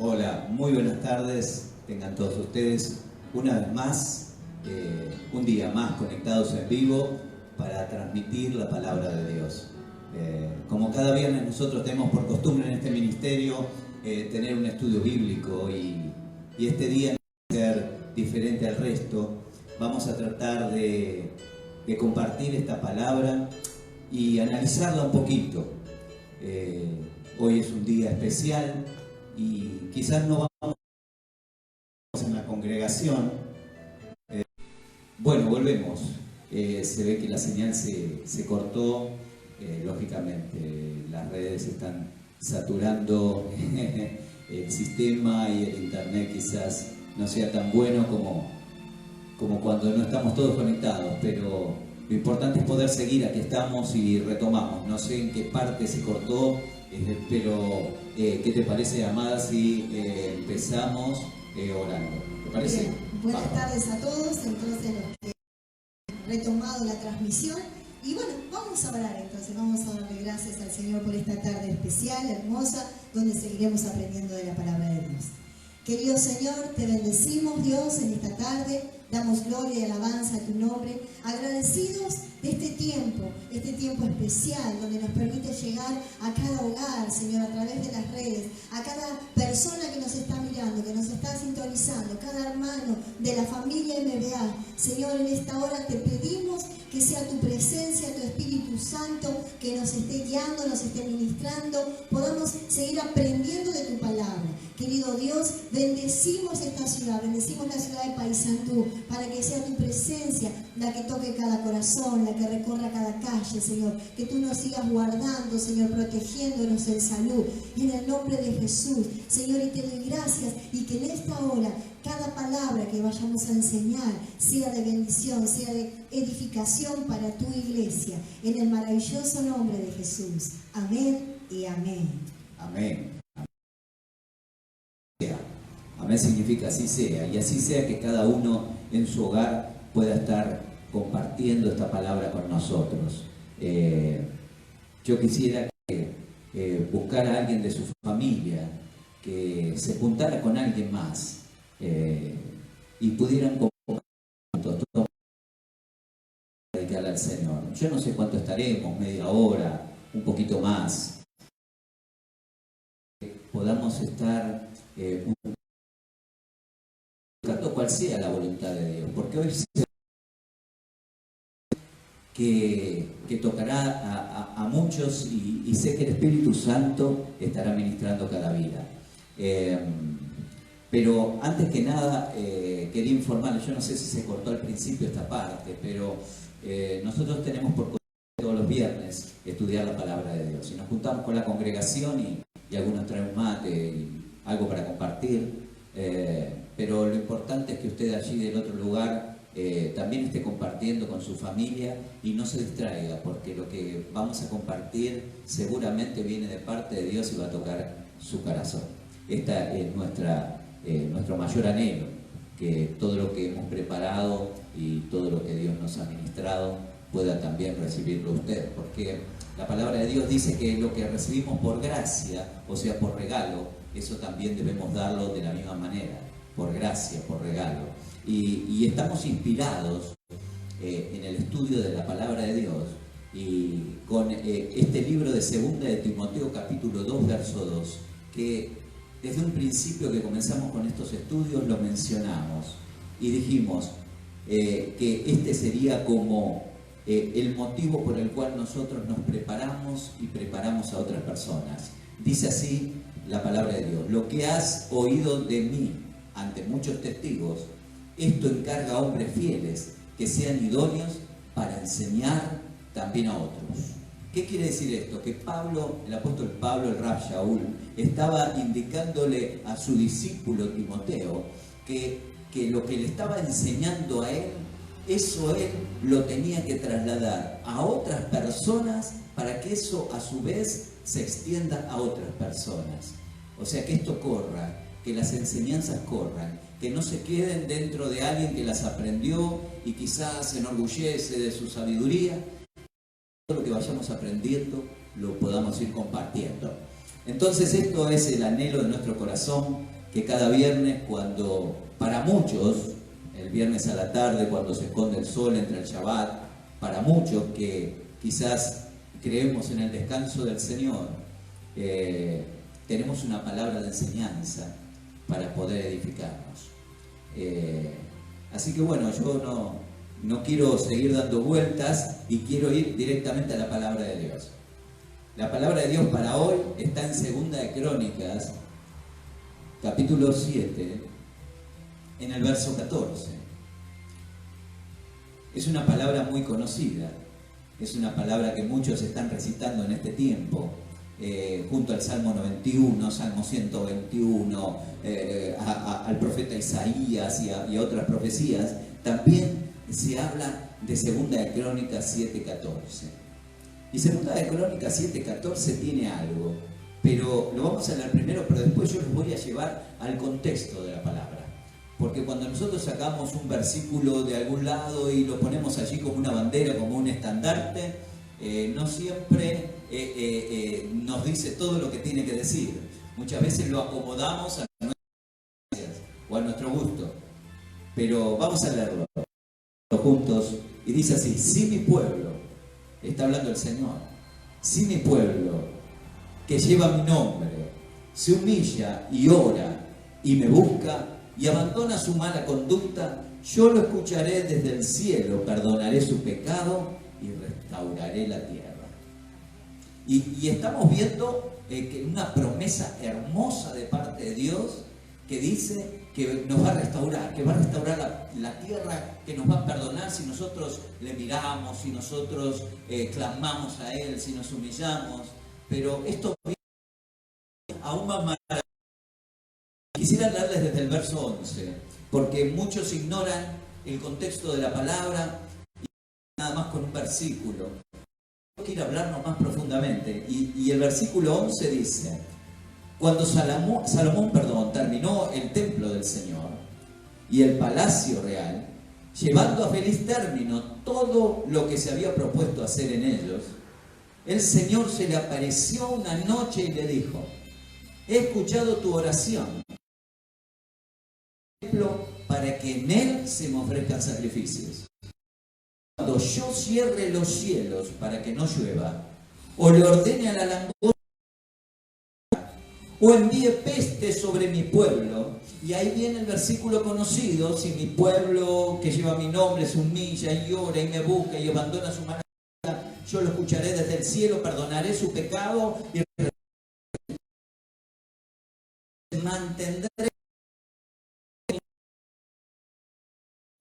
Hola, muy buenas tardes, tengan todos ustedes una vez más, un día más conectados en vivo para transmitir la palabra de Dios. Como cada viernes nosotros tenemos por costumbre en este ministerio tener un estudio bíblico y este día, en vez de ser diferente al resto, vamos a tratar de compartir esta palabra y analizarla un poquito. Hoy es un día especial y quizás no vamos en la congregación. Bueno, volvemos. Se ve que la señal se cortó. Lógicamente, las redes están saturando el sistema y el internet quizás no sea tan bueno como cuando no estamos todos conectados, pero lo importante es poder seguir. Aquí estamos y retomamos. No sé en qué parte se cortó, pero ¿qué te parece, Amada, si empezamos orando? ¿Te parece? Bien. Buenas tardes a todos, entonces los que han retomado la transmisión. Y bueno, vamos a orar entonces, vamos a darle gracias al Señor por esta tarde especial, hermosa, donde seguiremos aprendiendo de la palabra de Dios. Querido Señor, te bendecimos, Dios, en esta tarde, damos gloria y alabanza a tu nombre, agradecidos de este tiempo especial, donde nos permite llegar a cada hogar, Señor, a través de las redes, a cada persona que nos está mirando, que nos está sintonizando, cada hermano de la familia MBA. Señor, en esta hora te pedimos que sea tu presencia, tu Espíritu Santo, que nos esté guiando, nos esté ministrando, podamos seguir aprendiendo de tu palabra. Querido Dios, bendecimos esta ciudad, bendecimos la ciudad de Paysandú, para que sea tu presencia la que toque cada corazón, la que recorra cada calle, Señor. Que tú nos sigas guardando, Señor, protegiéndonos en salud. En el nombre de Jesús, Señor, y te doy gracias, y que en esta hora cada palabra que vayamos a enseñar sea de bendición, sea de edificación para tu iglesia. En el maravilloso nombre de Jesús. Amén y amén. Amén. Amén significa así sea, y así sea que cada uno en su hogar pueda estar compartiendo esta palabra con nosotros. Yo quisiera que buscara a alguien de su familia, que se juntara con alguien más y pudieran compartir todo, dedicarle al Señor. Yo no sé cuánto estaremos, media hora, un poquito más. Podamos estar buscando cuál sea la voluntad de Dios, porque hoy que tocará a muchos y sé que el Espíritu Santo estará ministrando cada vida. Pero antes que nada quería informarles, yo no sé si se cortó al principio esta parte, pero nosotros tenemos por costumbre todos los viernes estudiar la palabra de Dios y nos juntamos con la congregación y algunos traen un mate y algo para compartir, pero lo importante es que usted allí del otro lugar también esté compartiendo con su familia y no se distraiga, porque lo que vamos a compartir seguramente viene de parte de Dios y va a tocar su corazón. Esta es nuestro mayor anhelo, que todo lo que hemos preparado y todo lo que Dios nos ha ministrado pueda también recibirlo usted, porque la palabra de Dios dice que lo que recibimos por gracia, o sea, por regalo, eso también debemos darlo de la misma manera, por gracia, por regalo. Y estamos inspirados en el estudio de la palabra de Dios y con este libro de 2 de Timoteo capítulo 2 verso 2, que desde un principio que comenzamos con estos estudios lo mencionamos y dijimos que este sería como el motivo por el cual nosotros nos preparamos y preparamos a otras personas. Dice así la palabra de Dios: lo que has oído de mí ante muchos testigos, esto encarga a hombres fieles que sean idóneos para enseñar también a otros. ¿Qué quiere decir esto? Que Pablo, el apóstol Pablo, el Rab Shaul, estaba indicándole a su discípulo Timoteo que lo que le estaba enseñando a él, eso él lo tenía que trasladar a otras personas para que eso a su vez se extienda a otras personas. O sea, que esto corra, que las enseñanzas corran, que no se queden dentro de alguien que las aprendió y quizás se enorgullece de su sabiduría. Todo lo que vayamos aprendiendo lo podamos ir compartiendo. Entonces esto es el anhelo de nuestro corazón, que cada viernes, cuando para muchos, el viernes a la tarde, cuando se esconde el sol entre el Shabbat, para muchos que quizás creemos en el descanso del Señor, tenemos una palabra de enseñanza para poder edificarnos. Así que bueno, yo no quiero seguir dando vueltas y quiero ir directamente a la palabra de Dios. La palabra de Dios para hoy está en Segunda de Crónicas, capítulo 7, en el verso 14. Es una palabra muy conocida, es una palabra que muchos están recitando en este tiempo, junto al Salmo 91, Salmo 121, al profeta Isaías y a otras profecías. También se habla de Segunda de Crónicas 7:14. Y Segunda de Crónicas 7:14 tiene algo, pero lo vamos a leer primero, pero después yo los voy a llevar al contexto de la palabra. Porque cuando nosotros sacamos un versículo de algún lado y lo ponemos allí como una bandera, como un estandarte, no siempre nos dice todo lo que tiene que decir. Muchas veces lo acomodamos a o a nuestro gusto. Pero vamos a leerlo juntos. Y dice así: si mi pueblo, está hablando el Señor, si mi pueblo, que lleva mi nombre, se humilla y ora y me busca y abandona su mala conducta, yo lo escucharé desde el cielo, perdonaré su pecado y restauraré la tierra. Y estamos viendo que una promesa hermosa de parte de Dios, que dice que nos va a restaurar, que va a restaurar la tierra, que nos va a perdonar si nosotros le miramos, si nosotros clamamos a Él, si nos humillamos. Pero esto aún más maravilloso. Quisiera leerles desde el verso 11, porque muchos ignoran el contexto de la palabra y nada más con un versículo. Quiero hablarnos más profundamente. Y el versículo 11 dice: cuando Salomón terminó el templo del Señor y el palacio real, llevando a feliz término todo lo que se había propuesto hacer en ellos, el Señor se le apareció una noche y le dijo: he escuchado tu oración para que en él se me ofrezcan sacrificios. Cuando yo cierre los cielos para que no llueva, o le ordene a la langosta, o envíe peste sobre mi pueblo, y ahí viene el versículo conocido: si mi pueblo que lleva mi nombre se humilla y ora y me busca y abandona su mala vida, yo lo escucharé desde el cielo, perdonaré su pecado y mantendré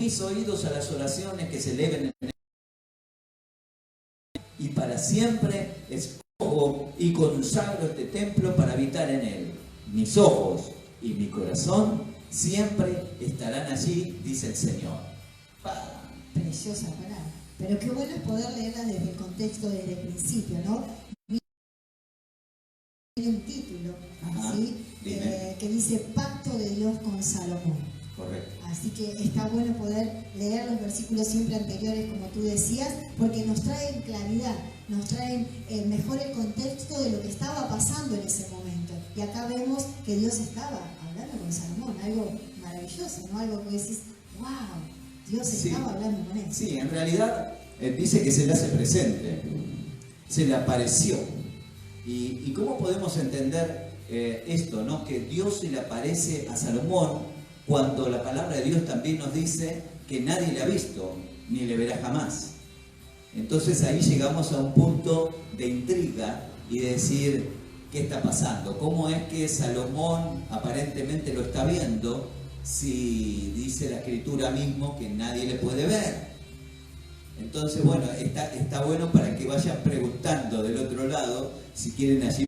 mis oídos a las oraciones que se eleven en él, y para siempre escojo y consagro este templo para habitar en él. Mis ojos y mi corazón siempre estarán allí, dice el Señor. Preciosa palabra. Pero qué bueno es poder leerla desde el contexto, desde el principio, ¿no? Tiene un título, ¿sí? Que dice Pacto de Dios con Salomón. Correcto. Así que está bueno poder leer los versículos siempre anteriores, como tú decías, porque nos traen claridad, nos traen mejor el contexto de lo que estaba pasando en ese momento. Y acá vemos que Dios estaba hablando con Salomón, algo maravilloso, ¿no? Algo que decís, wow, Dios estaba hablando con él. Sí, en realidad dice que se le hace presente, se le apareció. ¿Y cómo podemos entender esto, ¿no? Que Dios se le aparece a Salomón, cuando la palabra de Dios también nos dice que nadie le ha visto, ni le verá jamás. Entonces ahí llegamos a un punto de intriga y de decir, ¿qué está pasando? ¿Cómo es que Salomón aparentemente lo está viendo si dice la Escritura mismo que nadie le puede ver? Entonces, bueno, está bueno para que vayan preguntando del otro lado, si quieren allí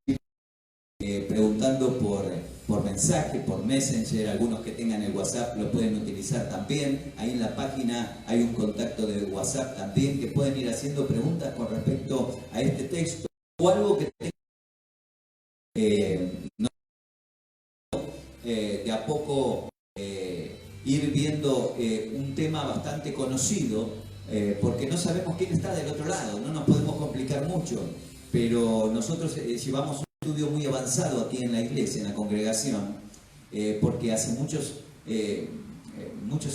preguntando por mensaje, por Messenger. Algunos que tengan el WhatsApp lo pueden utilizar también. Ahí en la página hay un contacto de WhatsApp también, que pueden ir haciendo preguntas con respecto a este texto o algo que de a poco ir viendo un tema bastante conocido, porque no sabemos quién está del otro lado, no nos podemos complicar mucho, pero nosotros llevamos estudio muy avanzado aquí en la iglesia, en la congregación, porque hace muchos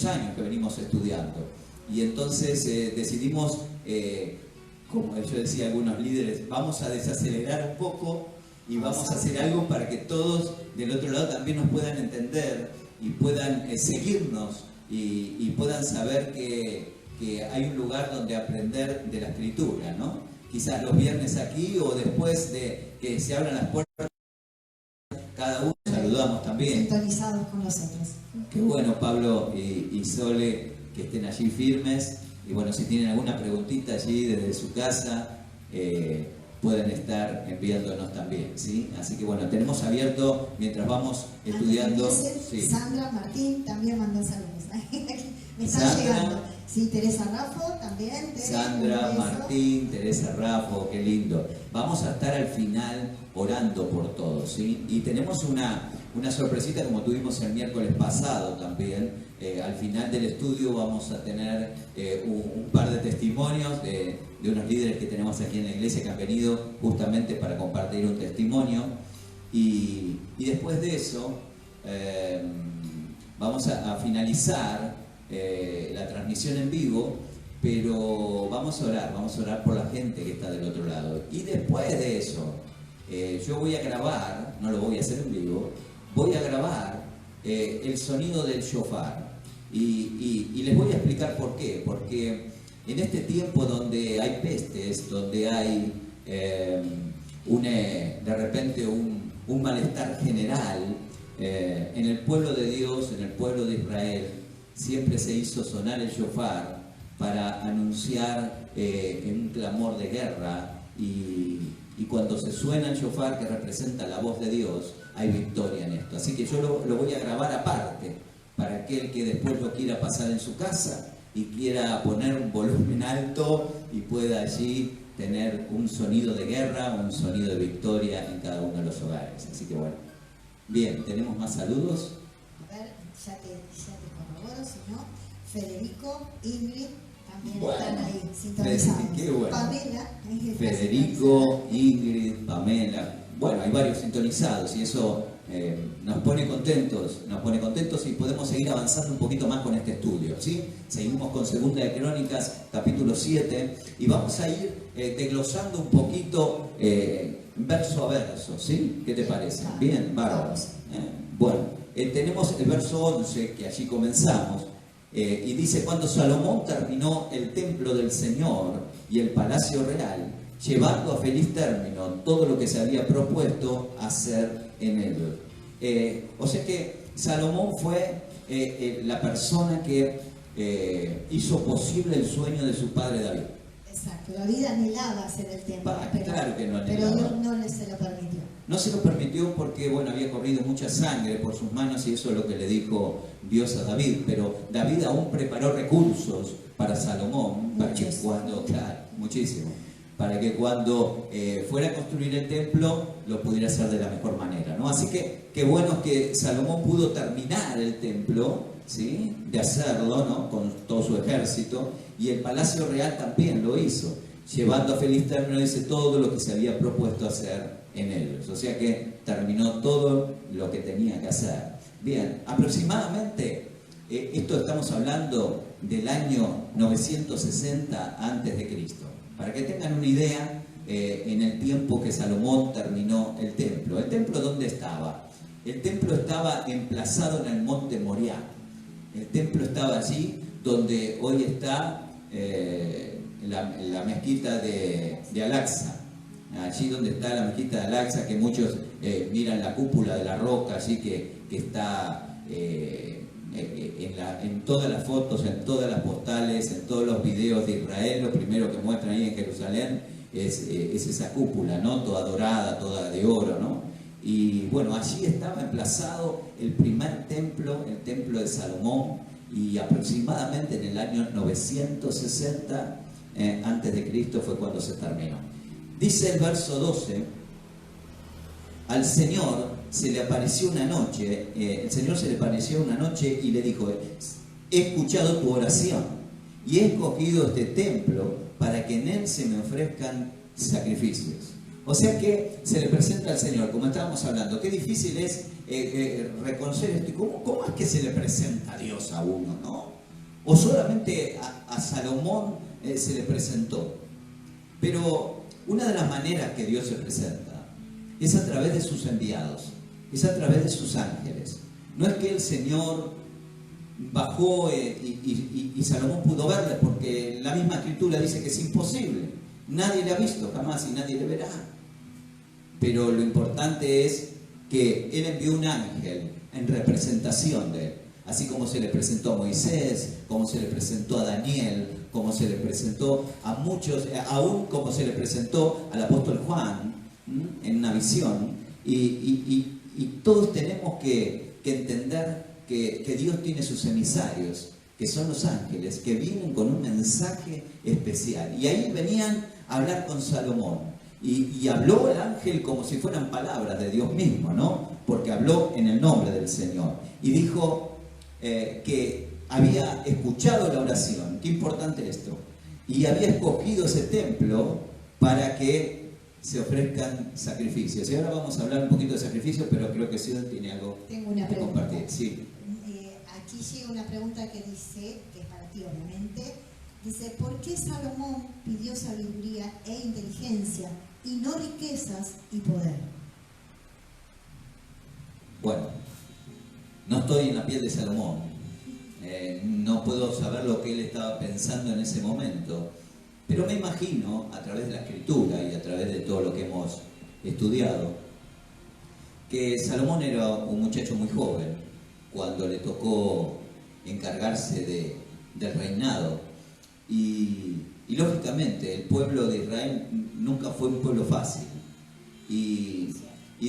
años que venimos estudiando. Y entonces decidimos, como yo decía a algunos líderes, vamos a desacelerar un poco y vamos a hacer algo para que todos del otro lado también nos puedan entender y puedan seguirnos y puedan saber que hay un lugar donde aprender de la Escritura, ¿no? Quizás los viernes aquí o después de que se abran las puertas, cada uno saludamos también. Sintonizados con nosotros. Qué bueno, Pablo y Sole, que estén allí firmes. Y bueno, si tienen alguna preguntita allí desde su casa, pueden estar enviándonos también, ¿sí? Así que bueno, tenemos abierto mientras vamos estudiando. Sí. Sandra Martín también mandó saludos. Me están Sandra, llegando. Sí, Teresa Raffo también. Sandra Martín, Teresa Raffo, qué lindo. Vamos a estar al final orando por todos, ¿sí? Y tenemos una sorpresita como tuvimos el miércoles pasado también. Al final del estudio vamos a tener un par de testimonios de unos líderes que tenemos aquí en la iglesia que han venido justamente para compartir un testimonio. Y después de eso vamos a finalizar la transmisión en vivo, pero vamos a orar por la gente que está del otro lado. Y después de eso, yo voy a grabar, no lo voy a hacer en vivo, voy a grabar el sonido del shofar. Y les voy a explicar por qué. Porque en este tiempo donde hay pestes, donde hay de repente un malestar general, en el pueblo de Dios, en el pueblo de Israel, siempre se hizo sonar el shofar para anunciar un clamor de guerra, y cuando se suena el shofar, que representa la voz de Dios, hay victoria en esto. Así que yo lo voy a grabar aparte, para aquel que después lo quiera pasar en su casa y quiera poner un volumen alto y pueda allí tener un sonido de guerra, un sonido de victoria en cada uno de los hogares. Así que bueno, bien, ¿tenemos más saludos? A ver, ya te corroboro, si no. Federico, Ingrid, también están ahí sintonizados. Qué bueno. Pamela. Federico, Ingrid, Pamela. Bueno, hay varios sintonizados y eso nos pone contentos y podemos seguir avanzando un poquito más con este estudio, ¿sí? Seguimos con Segunda de Crónicas, capítulo 7, y vamos a ir desglosando un poquito verso a verso, ¿sí? ¿Qué te parece? Bien, bárbaro. Bueno, tenemos el verso 11, que allí comenzamos, y dice: cuando Salomón terminó el templo del Señor y el palacio real, llevando a feliz término todo lo que se había propuesto hacer en él. O sea que Salomón fue la persona que hizo posible el sueño de su padre David. Exacto, David anhelaba hacer el templo, claro que no pero anhelaba. Dios no se lo permitió. No se lo permitió porque, bueno, había corrido mucha sangre por sus manos, y eso es lo que le dijo Dios a David. Pero David aún preparó recursos para Salomón, para que cuando, muchísimo, para que cuando fuera a construir el templo lo pudiera hacer de la mejor manera, ¿no? Así que qué bueno es que Salomón pudo terminar el templo, ¿sí? De hacerlo, ¿no? Con todo su ejército, y el palacio real también lo hizo, llevando a feliz término, dice, todo lo que se había propuesto hacer en ellos. O sea que terminó todo lo que tenía que hacer. Bien, aproximadamente, esto estamos hablando del año 960 a.C. Para que tengan una idea, en el tiempo que Salomón terminó el templo. ¿El templo dónde estaba? El templo estaba emplazado en el monte Moriah. El templo estaba allí donde hoy está la mezquita de Al-Aqsa. Allí donde está la mezquita de Al-Aqsa, que muchos miran la cúpula de la roca, allí que está en todas las fotos, en todas las postales, en todos los videos de Israel. Lo primero que muestran ahí en Jerusalén es esa cúpula, ¿no? Toda dorada, toda de oro, ¿no? Y bueno, allí estaba emplazado el primer templo, el templo de Salomón, y aproximadamente en el año 960 a.C. fue cuando se terminó. Dice el verso 12: al Señor se le apareció una noche, el Señor se le apareció una noche y le dijo: he escuchado tu oración y he escogido este templo para que en él se me ofrezcan sacrificios. O sea que se le presenta al Señor, como estábamos hablando. Qué difícil es reconocer esto. ¿Cómo es que se le presenta a Dios a uno, no? O solamente a Salomón se le presentó. Pero una de las maneras que Dios se presenta es a través de sus enviados, es a través de sus ángeles. No es que el Señor bajó y Salomón pudo verle, porque la misma Escritura dice que es imposible. Nadie le ha visto jamás y nadie le verá. Pero lo importante es que Él envió un ángel en representación de Él. Así como se le presentó a Moisés, como se le presentó a Daniel, como se le presentó a muchos, aún como se le presentó al apóstol Juan en una visión. Y todos tenemos que entender que Dios tiene sus emisarios, que son los ángeles, que vienen con un mensaje especial. Y ahí venían a hablar con Salomón. Y habló el ángel como si fueran palabras de Dios mismo, ¿no? Porque habló en el nombre del Señor. Y dijo que había escuchado la oración. Qué importante esto. Y había escogido ese templo para que se ofrezcan sacrificios. Y ahora vamos a hablar un poquito de sacrificios, pero creo que Ciudad tiene algo que compartir. Sí. Aquí llega una pregunta que dice, que es para ti obviamente, dice, ¿por qué Salomón pidió sabiduría e inteligencia y no riquezas y poder? Bueno, no estoy en la piel de Salomón, no puedo saber lo que él estaba pensando en ese momento, pero me imagino, a través de la Escritura y a través de todo lo que hemos estudiado, que Salomón era un muchacho muy joven cuando le tocó encargarse del reinado. Y lógicamente el pueblo de Israel nunca fue un pueblo fácil. Y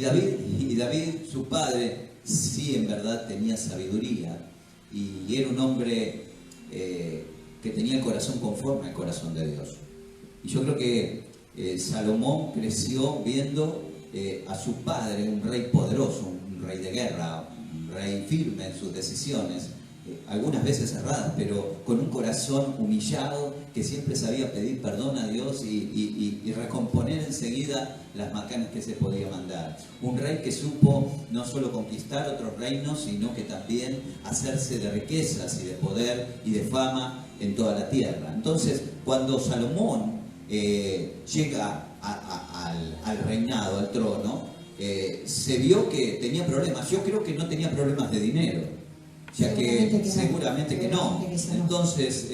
David, su padre, sí en verdad tenía sabiduría y era un hombre que tenía el corazón conforme al corazón de Dios. Y yo creo que Salomón creció viendo a su padre, un rey poderoso, un rey de guerra, un rey firme en sus decisiones, algunas veces erradas, pero con un corazón humillado que siempre sabía pedir perdón a Dios y recomponer enseguida las macanas que se podía mandar. Un rey que supo no solo conquistar otros reinos, sino que también hacerse de riquezas y de poder y de fama en toda la tierra. Entonces, cuando Salomón llega al reinado, al trono, se vio que tenía problemas. Yo creo que no tenía problemas de dinero, ya que seguramente que no. Entonces,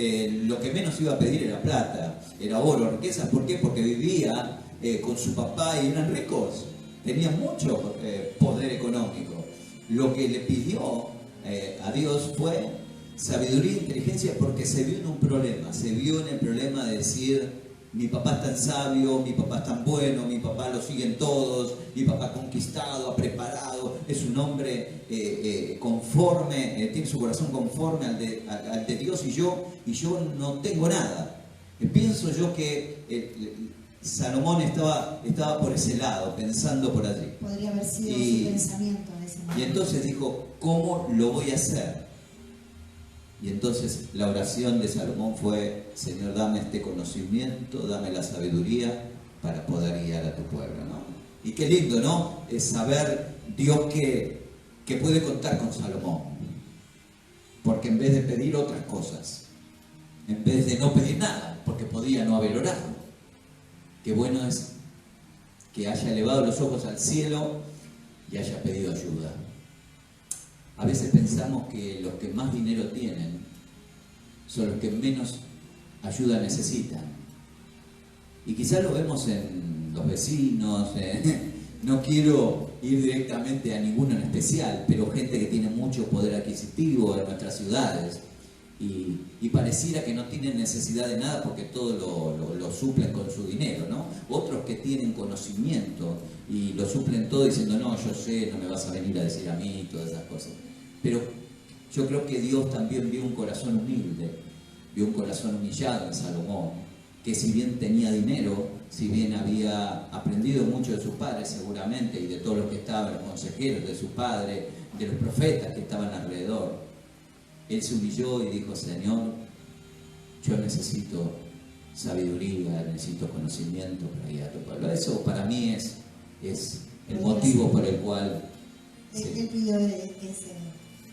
lo que menos iba a pedir era plata, era oro, riquezas. ¿Por qué? Porque vivía con su papá y eran ricos, tenían mucho poder económico. Lo que le pidió a Dios fue sabiduría e inteligencia, porque se vio en un problema, se vio en el problema de decir: mi papá es tan sabio, mi papá es tan bueno, mi papá lo siguen todos, mi papá ha conquistado, ha preparado, es un hombre conforme, tiene su corazón conforme al de Dios, y yo no tengo nada. Pienso yo que Salomón estaba por ese lado, pensando por allí. Podría haber sido su pensamiento en ese momento. Y entonces dijo: ¿cómo lo voy a hacer? Y entonces la oración de Salomón fue: Señor, dame este conocimiento, dame la sabiduría para poder guiar a tu pueblo, ¿no? Y qué lindo, ¿no? Es saber Dios que puede contar con Salomón. Porque en vez de pedir otras cosas, en vez de no pedir nada, porque podía no haber orado, qué bueno es que haya elevado los ojos al cielo y haya pedido ayuda. A veces pensamos que los que más dinero tienen son los que menos ayuda necesitan. Y quizás lo vemos en los vecinos, no quiero ir directamente a ninguno en especial, pero gente que tiene mucho poder adquisitivo en nuestras ciudades y pareciera que no tienen necesidad de nada porque todo lo suplen con su dinero, ¿no? Otros que tienen conocimiento y lo suplen todo diciendo: no, yo sé, no me vas a venir a decir a mí, todas esas cosas. Pero yo creo que Dios también vio un corazón humilde, vio un corazón humillado en Salomón, que si bien tenía dinero, si bien había aprendido mucho de sus padres seguramente y de todos los que estaban, los consejeros de su padre, de los profetas que estaban alrededor, él se humilló y dijo: Señor, yo necesito sabiduría, necesito conocimiento para guiar a tu pueblo. Eso para mí es el motivo por el cual... Él pidió ese...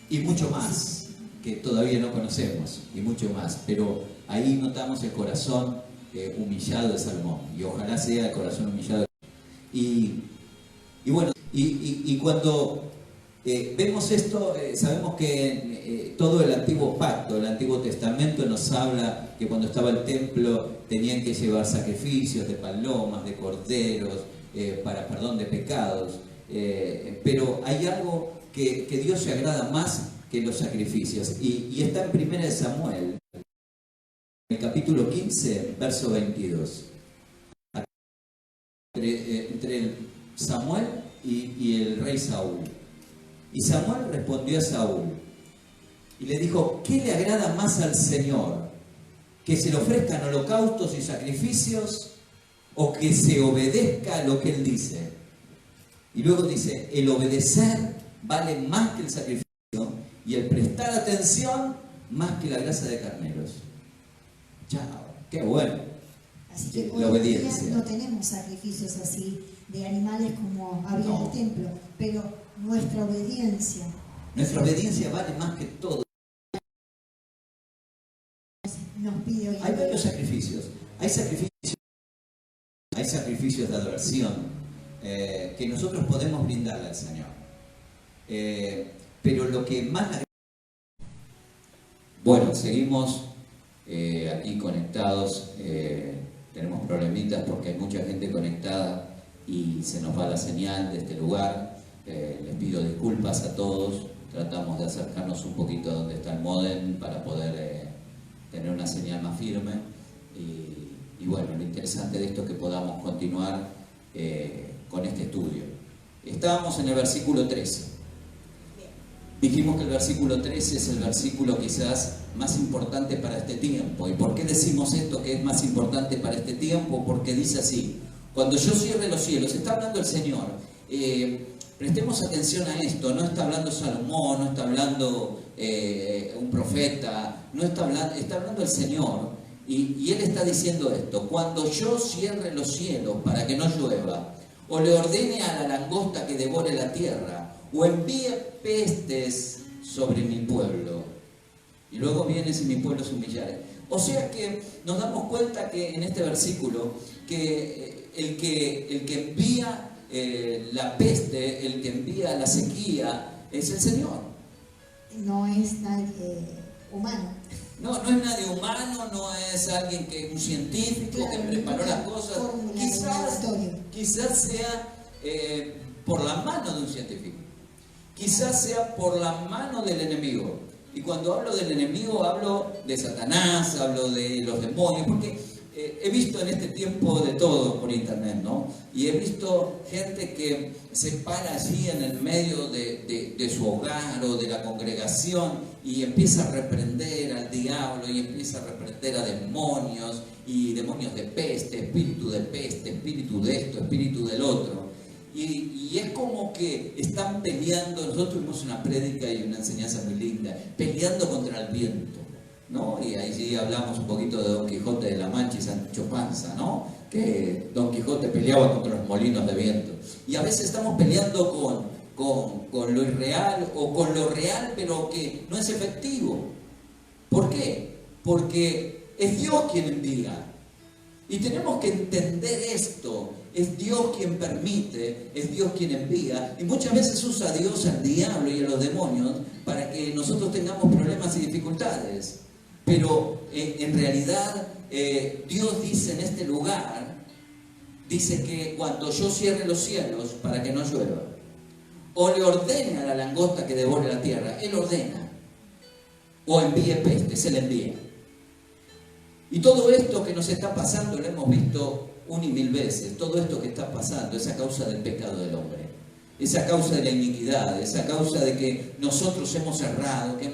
Y mucho más, que todavía no conocemos, y mucho más. Pero ahí notamos el corazón humillado de Salomón, y ojalá sea el corazón humillado. Y bueno, y cuando vemos esto, sabemos que todo el antiguo pacto, el Antiguo Testamento nos habla que cuando estaba el templo tenían que llevar sacrificios de palomas, de corderos, para perdón de pecados, pero hay algo que Dios se agrada más que los sacrificios, y está en 1 Samuel, en el capítulo 15, verso 22. Entre Samuel y el rey Saúl. Y Samuel respondió a Saúl y le dijo: ¿qué le agrada más al Señor? ¿Que se le ofrezcan holocaustos y sacrificios o que se obedezca lo que Él dice? Y luego dice: el obedecer vale más que el sacrificio y el prestar atención más que la grasa de carneros. Chao, qué bueno. Así que la hoy en día obediencia. no tenemos sacrificios así de animales como había No. en el templo, pero nuestra obediencia vale más que todo. nos pide hoy en Hay día. varios sacrificios. Hay sacrificios de adoración que nosotros podemos brindarle al Señor. Pero lo que más... Bueno, seguimos aquí conectados. Tenemos problemitas porque hay mucha gente conectada y se nos va la señal de este lugar. Les pido disculpas a todos. Tratamos de acercarnos un poquito a donde está el módem para poder tener una señal más firme. Y bueno, lo interesante de esto es que podamos continuar con este estudio. Estábamos en el versículo 13. Dijimos que el versículo 13 es el versículo quizás más importante para este tiempo. ¿Y por qué decimos esto que es más importante para este tiempo? Porque dice así: cuando yo cierre los cielos, está hablando el Señor. Prestemos atención a esto, no está hablando Salomón, no está hablando un profeta, no está hablando el Señor. Y Él está diciendo esto: cuando yo cierre los cielos para que no llueva, o le ordene a la langosta que devore la tierra, o envíe pestes sobre mi pueblo. Y luego viene: si mi pueblo se humillare. O sea que nos damos cuenta que en este versículo que el que envía la peste, el que envía la sequía, es el Señor. No es nadie humano. No es nadie humano, no es alguien un científico, Claro, que preparó las cosas. Quizás sea por la mano de un científico. Quizás sea por la mano del enemigo. Y cuando hablo del enemigo, hablo de Satanás, hablo de los demonios, porque he visto en este tiempo de todo por internet, ¿no? Y he visto gente que se para allí en el medio de su hogar o de la congregación y empieza a reprender al diablo y empieza a reprender a demonios, y demonios de peste, espíritu de esto, espíritu del otro. Y es como que están peleando. Nosotros tuvimos una prédica y una enseñanza muy linda, peleando contra el viento, ¿no? Y ahí sí hablamos un poquito de Don Quijote de la Mancha y Sancho Panza, ¿no? Que Don Quijote peleaba contra los molinos de viento. Y a veces estamos peleando con lo irreal o con lo real, pero que no es efectivo. ¿Por qué? Porque es Dios quien envía. Y tenemos que entender esto. Es Dios quien permite, es Dios quien envía, y muchas veces usa Dios al diablo y a los demonios para que nosotros tengamos problemas y dificultades. Pero en realidad Dios dice en este lugar, dice que cuando yo cierre los cielos para que no llueva, o le ordene a la langosta que devore la tierra, Él ordena, o envíe pestes, Él envía. Y todo esto que nos está pasando lo hemos visto una y mil veces. Todo esto que está pasando es a causa del pecado del hombre, es a causa de la iniquidad, es a causa de que nosotros hemos errado, que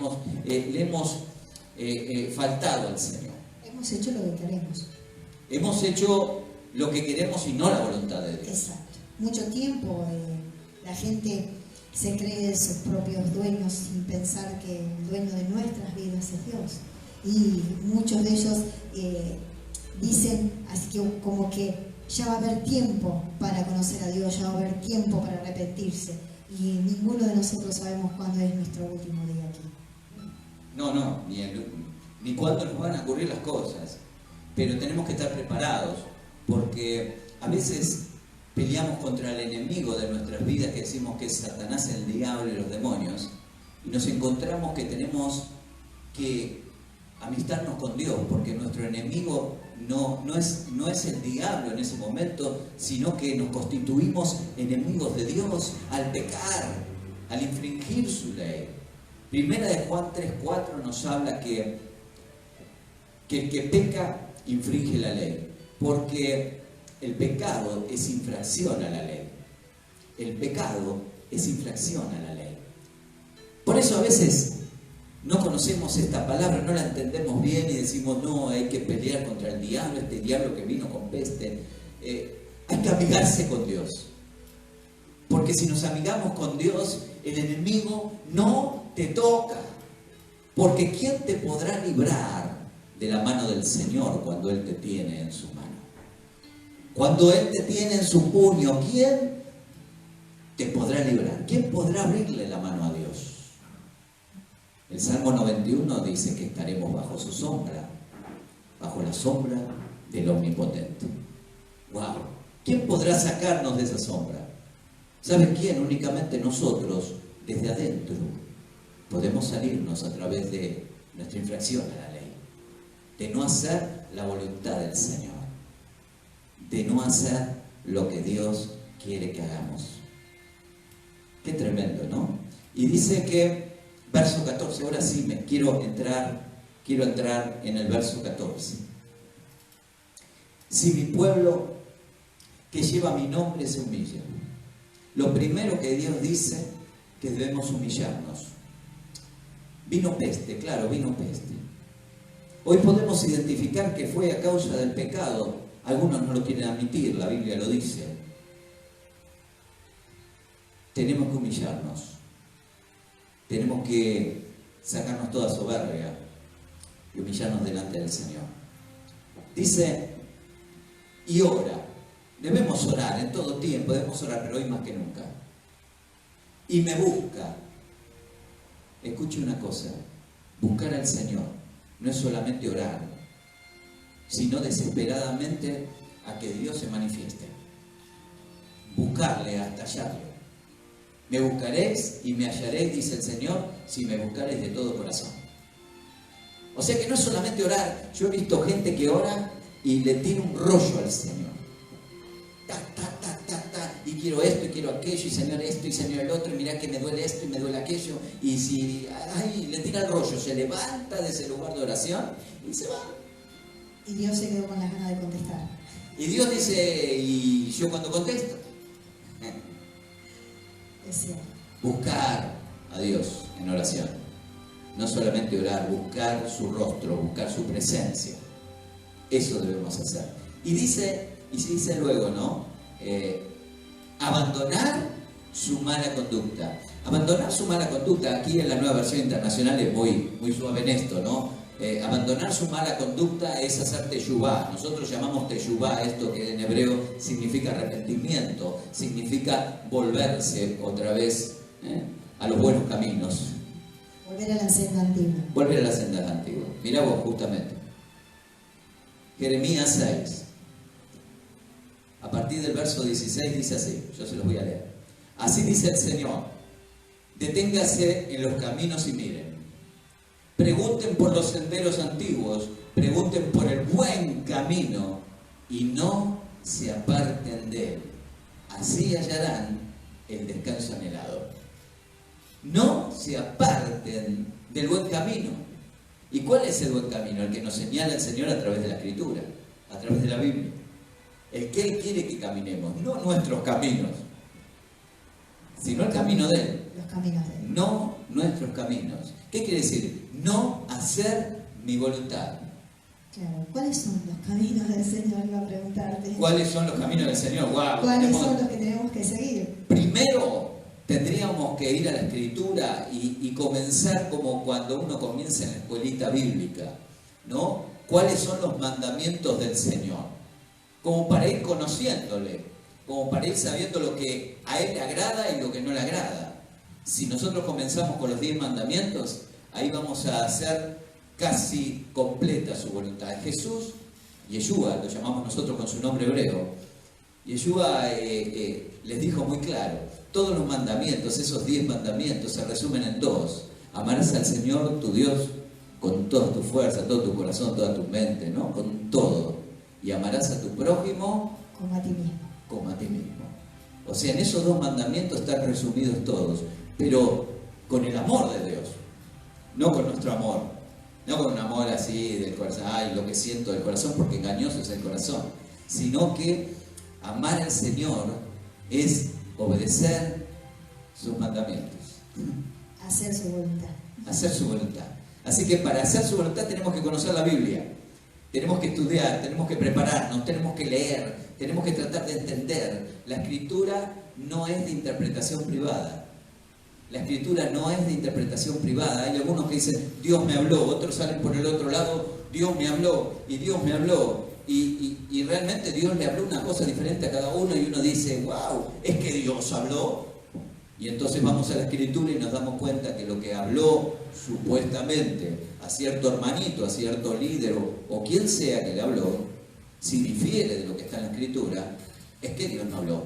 le hemos faltado al Señor. Hemos hecho lo que queremos. Hemos hecho lo que queremos y no la voluntad de Dios. Exacto. Mucho tiempo la gente se cree sus propios dueños sin pensar que el dueño de nuestras vidas es Dios. Y muchos de ellos dicen, así que como que ya va a haber tiempo para conocer a Dios, ya va a haber tiempo para arrepentirse. Y ninguno de nosotros sabemos cuándo es nuestro último día aquí. No, ni cuándo nos van a ocurrir las cosas. Pero tenemos que estar preparados, porque a veces peleamos contra el enemigo de nuestras vidas, que decimos que es Satanás, el diablo y los demonios, y nos encontramos que tenemos que amistarnos con Dios, porque nuestro enemigo no es el diablo en ese momento, sino que nos constituimos enemigos de Dios al pecar, al infringir su ley. Primera de Juan 3:4 nos habla que el que peca infringe la ley, porque el pecado es infracción a la ley. El pecado es infracción a la ley. Por eso a veces no conocemos esta palabra, no la entendemos bien y decimos, no, hay que pelear contra el diablo, este diablo que vino con peste. Hay que amigarse con Dios. Porque si nos amigamos con Dios, el enemigo no te toca. Porque ¿quién te podrá librar de la mano del Señor cuando Él te tiene en su mano? Cuando Él te tiene en su puño, ¿quién te podrá librar? ¿Quién podrá abrirle la mano a Dios? El Salmo 91 dice que estaremos bajo su sombra, bajo la sombra del Omnipotente. ¡Wow! ¿Quién podrá sacarnos de esa sombra? ¿Sabe quién? Únicamente nosotros, desde adentro, podemos salirnos a través de nuestra infracción a la ley, de no hacer la voluntad del Señor, de no hacer lo que Dios quiere que hagamos. Qué tremendo, ¿no? Y dice que verso 14, ahora sí quiero entrar en el verso 14. Si mi pueblo que lleva mi nombre se humilla, lo primero que Dios dice que debemos humillarnos. Vino peste, claro, vino peste. Hoy podemos identificar que fue a causa del pecado. Algunos no lo quieren admitir, la Biblia lo dice. Tenemos que humillarnos. Tenemos que sacarnos toda soberbia y humillarnos delante del Señor. Dice, y ora. Debemos orar en todo tiempo, debemos orar, pero hoy más que nunca. Y me busca. Escuche una cosa, buscar al Señor no es solamente orar, sino desesperadamente a que Dios se manifieste. Buscarle hasta hallarlo. Me buscaréis y me hallaréis, dice el Señor, si me buscaréis de todo corazón. O sea que no es solamente orar. Yo he visto gente que ora y le tira un rollo al Señor. Y quiero esto, y quiero aquello, y Señor esto, y Señor el otro, y mirá que me duele esto, y me duele aquello. Y si, le tira el rollo, se levanta de ese lugar de oración y se va. Y Dios se quedó con las ganas de contestar. Y Dios dice, ¿y yo cuando contesto? Es cierto. Buscar a Dios en oración. No solamente orar, buscar su rostro, buscar su presencia. Eso debemos hacer. Y dice luego, ¿no? Abandonar su mala conducta. Abandonar su mala conducta, aquí en la Nueva Versión Internacional es muy suave en esto, ¿no? Abandonar su mala conducta es hacer teshuvá. Nosotros llamamos teshuvá esto que en hebreo significa arrepentimiento, significa volverse otra vez a los buenos caminos. Volver a la senda antigua. Volver a la senda antigua. Mirá vos, justamente. Jeremías 6. A partir del verso 16 dice así, yo se los voy a leer. Así dice el Señor, deténgase en los caminos y miren. Pregunten por los senderos antiguos, pregunten por el buen camino y no se aparten de él. Así hallarán el descanso anhelado. No se aparten del buen camino. ¿Y cuál es el buen camino? El que nos señala el Señor a través de la Escritura, a través de la Biblia. El que Él quiere que caminemos, no nuestros caminos, sino el camino de Él. Los caminos de Él. No nuestros caminos. ¿Qué quiere decir? No hacer mi voluntad. Claro. ¿Cuáles son los caminos del Señor? Iba a preguntarte. ¿Cuáles son los caminos del Señor? Wow, ¿Cuáles son los que tenemos que seguir? Primero tendríamos que ir a la Escritura y comenzar como cuando uno comienza en la escuelita bíblica, ¿no? cuáles son los mandamientos del Señor, como para ir conociéndole, como para ir sabiendo lo que a Él le agrada y lo que no le agrada. Si nosotros comenzamos con los 10 mandamientos, ahí vamos a hacer casi completa su voluntad. Jesús, Yeshua, lo llamamos nosotros con su nombre hebreo, Yeshua les dijo muy claro, todos los mandamientos, esos 10 mandamientos se resumen en 2. Amarás al Señor, tu Dios, con toda tu fuerza, todo tu corazón, toda tu mente, ¿no? Con todo. Y amarás a tu prójimo como a ti mismo. Como a ti mismo. O sea, en esos 2 mandamientos están resumidos todos, pero con el amor de Dios, no con nuestro amor, no con un amor así del corazón, ay, lo que siento del corazón, porque engañoso es el corazón, sino que amar al Señor es obedecer sus mandamientos. Hacer su voluntad. Hacer su voluntad. Así que para hacer su voluntad tenemos que conocer la Biblia, tenemos que estudiar, tenemos que prepararnos, tenemos que leer, tenemos que tratar de entender. La Escritura no es de interpretación privada. La Escritura no es de interpretación privada. Hay algunos que dicen, Dios me habló, otros salen por el otro lado, Dios me habló, y Dios me habló. Y realmente Dios le habló una cosa diferente a cada uno y uno dice, wow, es que Dios habló. Y entonces vamos a la Escritura y nos damos cuenta que lo que habló supuestamente a cierto hermanito, a cierto líder o quien sea que le habló, si difiere de lo que está en la Escritura, es que Dios no habló.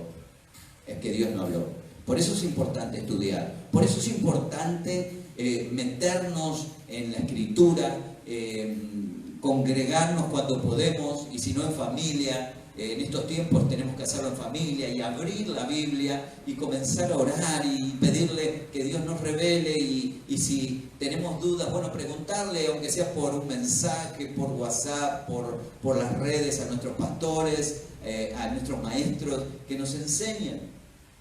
Es que Dios no habló. Por eso es importante estudiar. Por eso es importante meternos en la Escritura, congregarnos cuando podemos, y si no en familia. En estos tiempos tenemos que hacerlo en familia y abrir la Biblia y comenzar a orar y pedirle que Dios nos revele y si tenemos dudas, bueno, preguntarle, aunque sea por un mensaje, por WhatsApp, por las redes, a nuestros pastores, a nuestros maestros, que nos enseñen,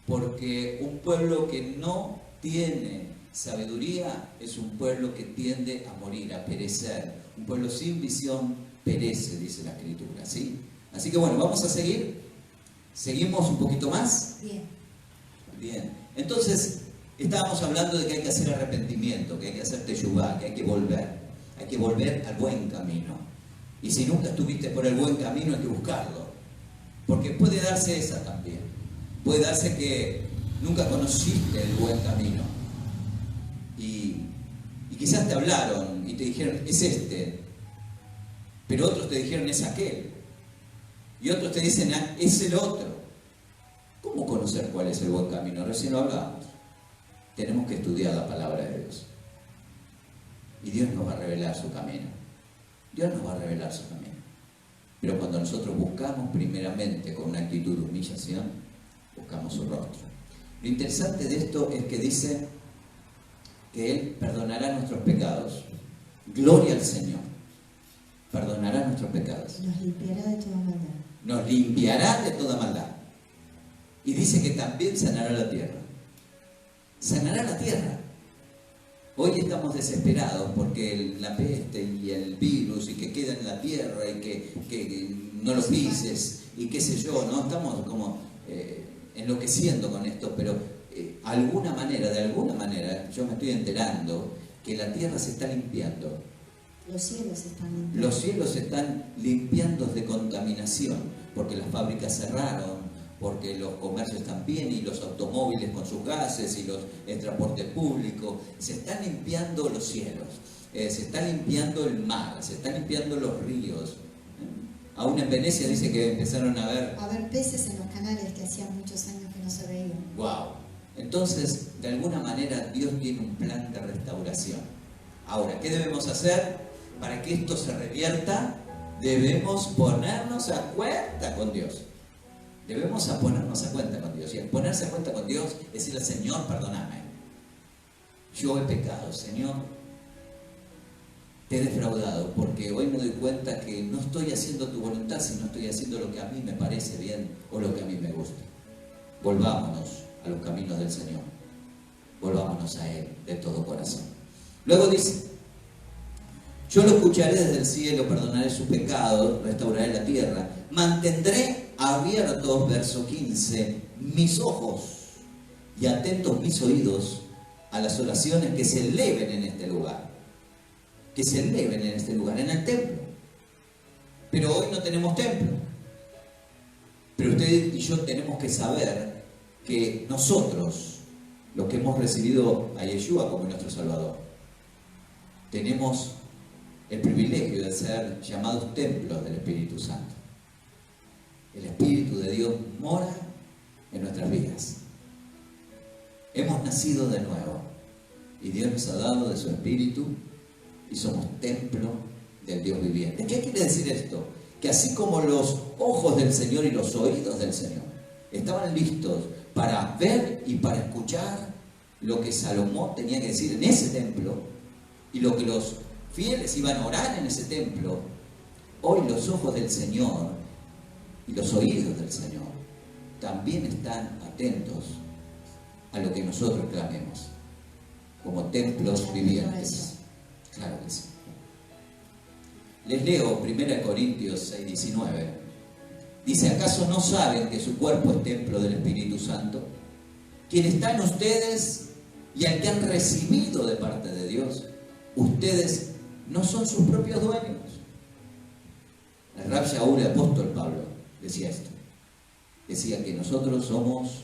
porque un pueblo que no tiene sabiduría es un pueblo que tiende a morir, a perecer. Un pueblo sin visión perece, dice la Escritura, ¿sí? Así que bueno, vamos a seguir. ¿Seguimos un poquito más? Bien. Bien. Entonces, estábamos hablando de que hay que hacer arrepentimiento, que hay que hacer teshuvá, que hay que volver. Hay que volver al buen camino. Y si nunca estuviste por el buen camino, hay que buscarlo. Porque puede darse esa también. Puede darse que nunca conociste el buen camino. Y quizás te hablaron y te dijeron, es este. Pero otros te dijeron, es aquel. Y otros te dicen, es el otro. ¿Cómo conocer cuál es el buen camino? Recién lo hablábamos. Tenemos que estudiar la palabra de Dios. Y Dios nos va a revelar su camino. Dios nos va a revelar su camino. Pero cuando nosotros buscamos primeramente con una actitud de humillación, buscamos su rostro. Lo interesante de esto es que dice que Él perdonará nuestros pecados. Gloria al Señor. Perdonará nuestros pecados. Nos limpiará de toda maldad. Nos limpiará de toda maldad. Y dice que también sanará la tierra. Sanará la tierra. Hoy estamos desesperados porque la peste y el virus y que queda en la tierra y que no lo pises y qué sé yo, ¿no? Estamos como enloqueciendo con esto, pero de alguna manera, yo me estoy enterando que la tierra se está limpiando. Los cielos están limpiando. Los cielos se están limpiando de contaminación, porque las fábricas cerraron, porque los comercios están bien y los automóviles con sus gases y el transporte público. Se están limpiando los cielos, se está limpiando el mar, se están limpiando los ríos. Aún en Venecia dice que empezaron a ver peces en los canales que hacían muchos años que no se veían. ¡Wow! Entonces, de alguna manera, Dios tiene un plan de restauración. Ahora, ¿qué debemos hacer? Para que esto se revierta, debemos ponernos a cuenta con Dios. Debemos ponernos a cuenta con Dios. Y al ponerse a cuenta con Dios, decirle, Señor, perdóname. Yo he pecado, Señor. Te he defraudado, porque hoy me doy cuenta que no estoy haciendo tu voluntad, sino estoy haciendo lo que a mí me parece bien o lo que a mí me gusta. Volvámonos a los caminos del Señor. Volvámonos a Él de todo corazón. Luego dice, yo lo escucharé desde el cielo, perdonaré sus pecados, restauraré la tierra, mantendré abiertos, verso 15, mis ojos y atentos mis oídos a las oraciones que se eleven en este lugar. Que se eleven en este lugar, en el templo. pero hoy no tenemos templo. Pero usted y yo tenemos que saber que nosotros, los que hemos recibido a Yeshua como nuestro Salvador, tenemos el privilegio de ser llamados templos del Espíritu Santo. El Espíritu de Dios mora en nuestras vidas. Hemos nacido de nuevo y Dios nos ha dado de su Espíritu y somos templo del Dios viviente. ¿Qué quiere decir esto? Que así como los ojos del Señor y los oídos del Señor estaban listos para ver y para escuchar lo que Salomón tenía que decir en ese templo y lo que los fieles iban a orar en ese templo, hoy los ojos del Señor y los oídos del Señor también están atentos a lo que nosotros clamemos como templos vivientes. Claro que sí. Les leo 1 Corintios 6:19. Dice: ¿acaso no saben que su cuerpo es templo del Espíritu Santo, quien está en ustedes y al que han recibido de parte de Dios? Ustedes no son sus propios dueños. El Rab Shaul, el apóstol Pablo, decía esto. Decía que nosotros somos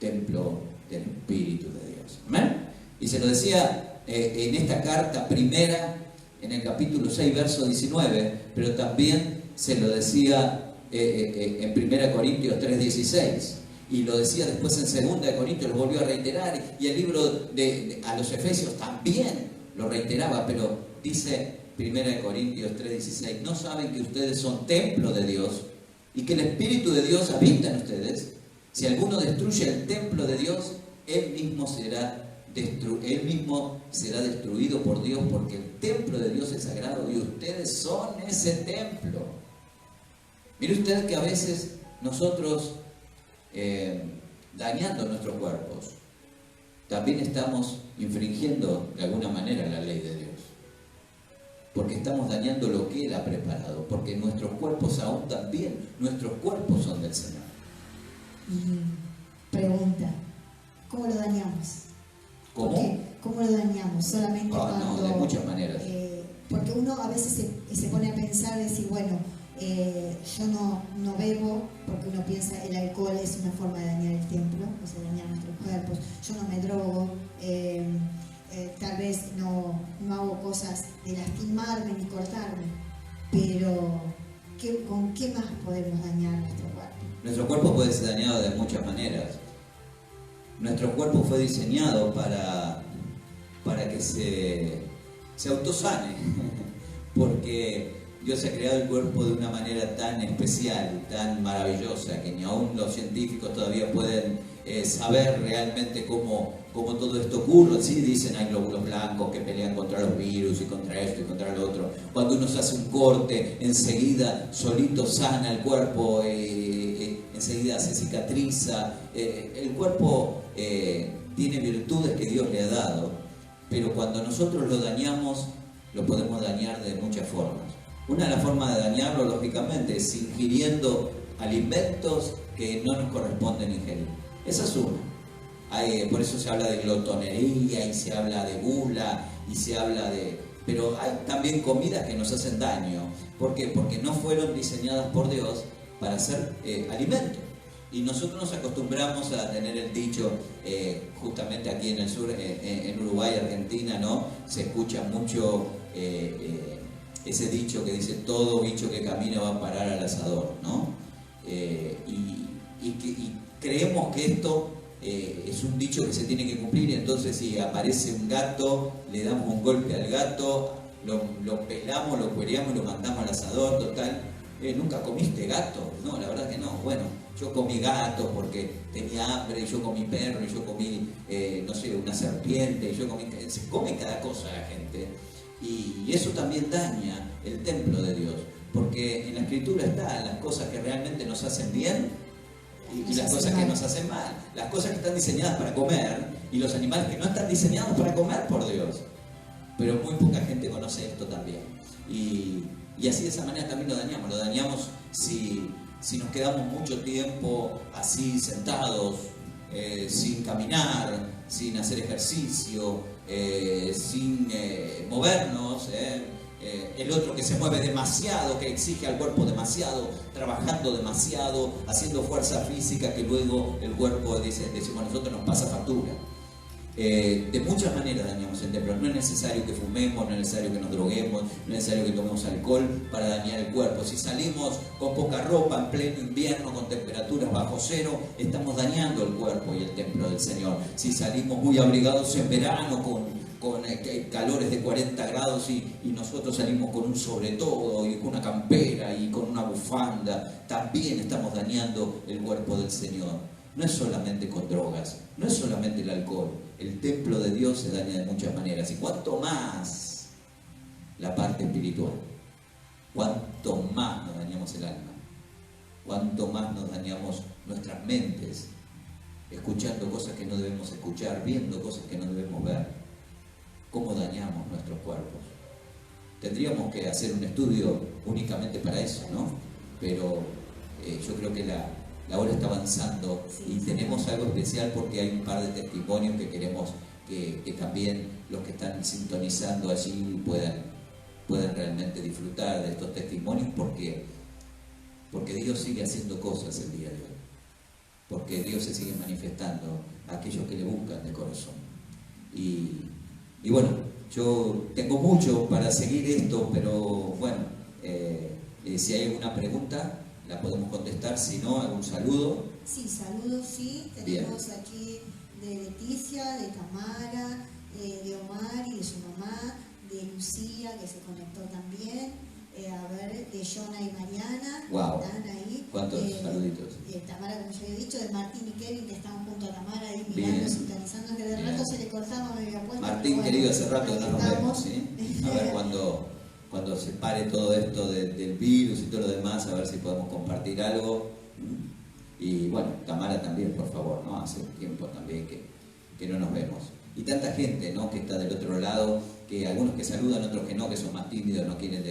templo del Espíritu de Dios. ¿Amén? Y se lo decía en esta carta primera, en el capítulo 6, verso 19, pero también se lo decía en 1 Corintios 3:16, y lo decía después en 2 Corintios, lo volvió a reiterar, y el libro a los Efesios también lo reiteraba, pero dice 1 Corintios 3:16, ¿no saben que ustedes son templo de Dios y que el Espíritu de Dios habita en ustedes? Si alguno destruye el templo de Dios, él mismo será destruido por Dios, porque el templo de Dios es sagrado y ustedes son ese templo. Mire usted que a veces nosotros, dañando nuestros cuerpos, también estamos infringiendo de alguna manera la ley de Dios, porque estamos dañando lo que Él ha preparado, porque nuestros cuerpos aún también, nuestros cuerpos son del Señor. Y pregunta, ¿cómo lo dañamos? ¿Cómo? ¿Cómo lo dañamos? Solamente cuando... No, de muchas maneras. Porque uno a veces se pone a pensar, decir, bueno, yo no bebo, porque uno piensa el alcohol es una forma de dañar el templo, o sea, dañar nuestros cuerpos. Yo no me drogo, tal vez no hago cosas de lastimarme ni cortarme, pero ¿con qué más podemos dañar nuestro cuerpo? Nuestro cuerpo puede ser dañado de muchas maneras. Nuestro cuerpo fue diseñado para que se autosane, porque Dios ha creado el cuerpo de una manera tan especial, tan maravillosa, que ni aún los científicos todavía pueden saber realmente cómo todo esto ocurre. Sí, dicen hay glóbulos blancos que pelean contra los virus y contra esto y contra lo otro. Cuando uno se hace un corte, enseguida solito sana el cuerpo, enseguida se cicatriza. El cuerpo tiene virtudes que Dios le ha dado, pero cuando nosotros lo dañamos, lo podemos dañar de muchas formas. Una de las formas de dañarlo, lógicamente, es ingiriendo alimentos que no nos corresponden ingerir. Esa es una. Por eso se habla de glotonería y se habla de gula y se habla de... Pero hay también comidas que nos hacen daño. ¿Por qué? Porque no fueron diseñadas por Dios para ser alimento. Y nosotros nos acostumbramos a tener el dicho, justamente aquí en el sur, en Uruguay, Argentina, ¿no? Se escucha mucho ese dicho que dice: todo bicho que camina va a parar al asador, ¿no? Y creemos que esto es un dicho que se tiene que cumplir, y entonces si aparece un gato, le damos un golpe al gato, lo pelamos, lo cuereamos, lo mandamos al asador, total. ¿Nunca comiste gato? No, la verdad que no. Bueno, yo comí gato porque tenía hambre, y yo comí perro, y yo comí, no sé, una serpiente, y yo comí... Se come cada cosa la gente, y eso también daña el templo de Dios, porque en la Escritura están las cosas que realmente nos hacen bien y las cosas que nos hacen mal, las cosas que están diseñadas para comer y los animales que no están diseñados para comer por Dios. Pero muy poca gente conoce esto también, y así de esa manera también lo dañamos si nos quedamos mucho tiempo así sentados, sin caminar, sin hacer ejercicio, sin movernos. el otro que se mueve demasiado, que exige al cuerpo demasiado, trabajando demasiado, haciendo fuerza física que luego el cuerpo decimos nosotros nos pasa factura. De muchas maneras dañamos el templo. No es necesario que fumemos, no es necesario que nos droguemos, no es necesario que tomemos alcohol para dañar el cuerpo. Si salimos con poca ropa en pleno invierno, con temperaturas bajo cero, estamos dañando el cuerpo y el templo del Señor. Si salimos muy abrigados en verano, con calores de 40 grados y nosotros salimos con un sobre todo y con una campera y con una bufanda, también estamos dañando el cuerpo del Señor. No es solamente con drogas, no es solamente el alcohol. El templo de Dios se daña de muchas maneras. Y cuanto más la parte espiritual, cuanto más nos dañamos el alma, cuanto más nos dañamos nuestras mentes, escuchando cosas que no debemos escuchar, viendo cosas que no debemos ver, cómo dañamos nuestros cuerpos. Tendríamos que hacer un estudio únicamente para eso, ¿no? Pero yo creo que la hora está avanzando y tenemos algo especial porque hay un par de testimonios que queremos que también los que están sintonizando allí puedan realmente disfrutar de estos testimonios porque Dios sigue haciendo cosas el día de hoy, porque Dios se sigue manifestando a aquellos que le buscan de corazón. Y bueno, yo tengo mucho para seguir esto, pero bueno, si hay alguna pregunta la podemos contestar, si no, algún saludo. Sí, saludos, sí. Tenemos bien aquí de Leticia, de Tamara, de Omar y de su mamá, de Lucía, que se conectó también. A ver, de Jonah y Mariana. Wow. Están ahí. ¿Cuántos saluditos? Tamara, como yo había dicho, de Martín y Kevin, que estaban junto a Tamara ahí mirando, bien, sintonizando, que de rato se le cortaba, me había puesto. Martín, bueno, querido, hace rato que no nos vemos, ¿sí? A ver cuando se pare todo esto del virus y todo lo demás, a ver si podemos compartir algo. Y bueno, Tamara también, por favor, ¿no? Hace tiempo también que no nos vemos. Y tanta gente, ¿no?, que está del otro lado, que algunos que saludan, otros que no, que son más tímidos, no quieren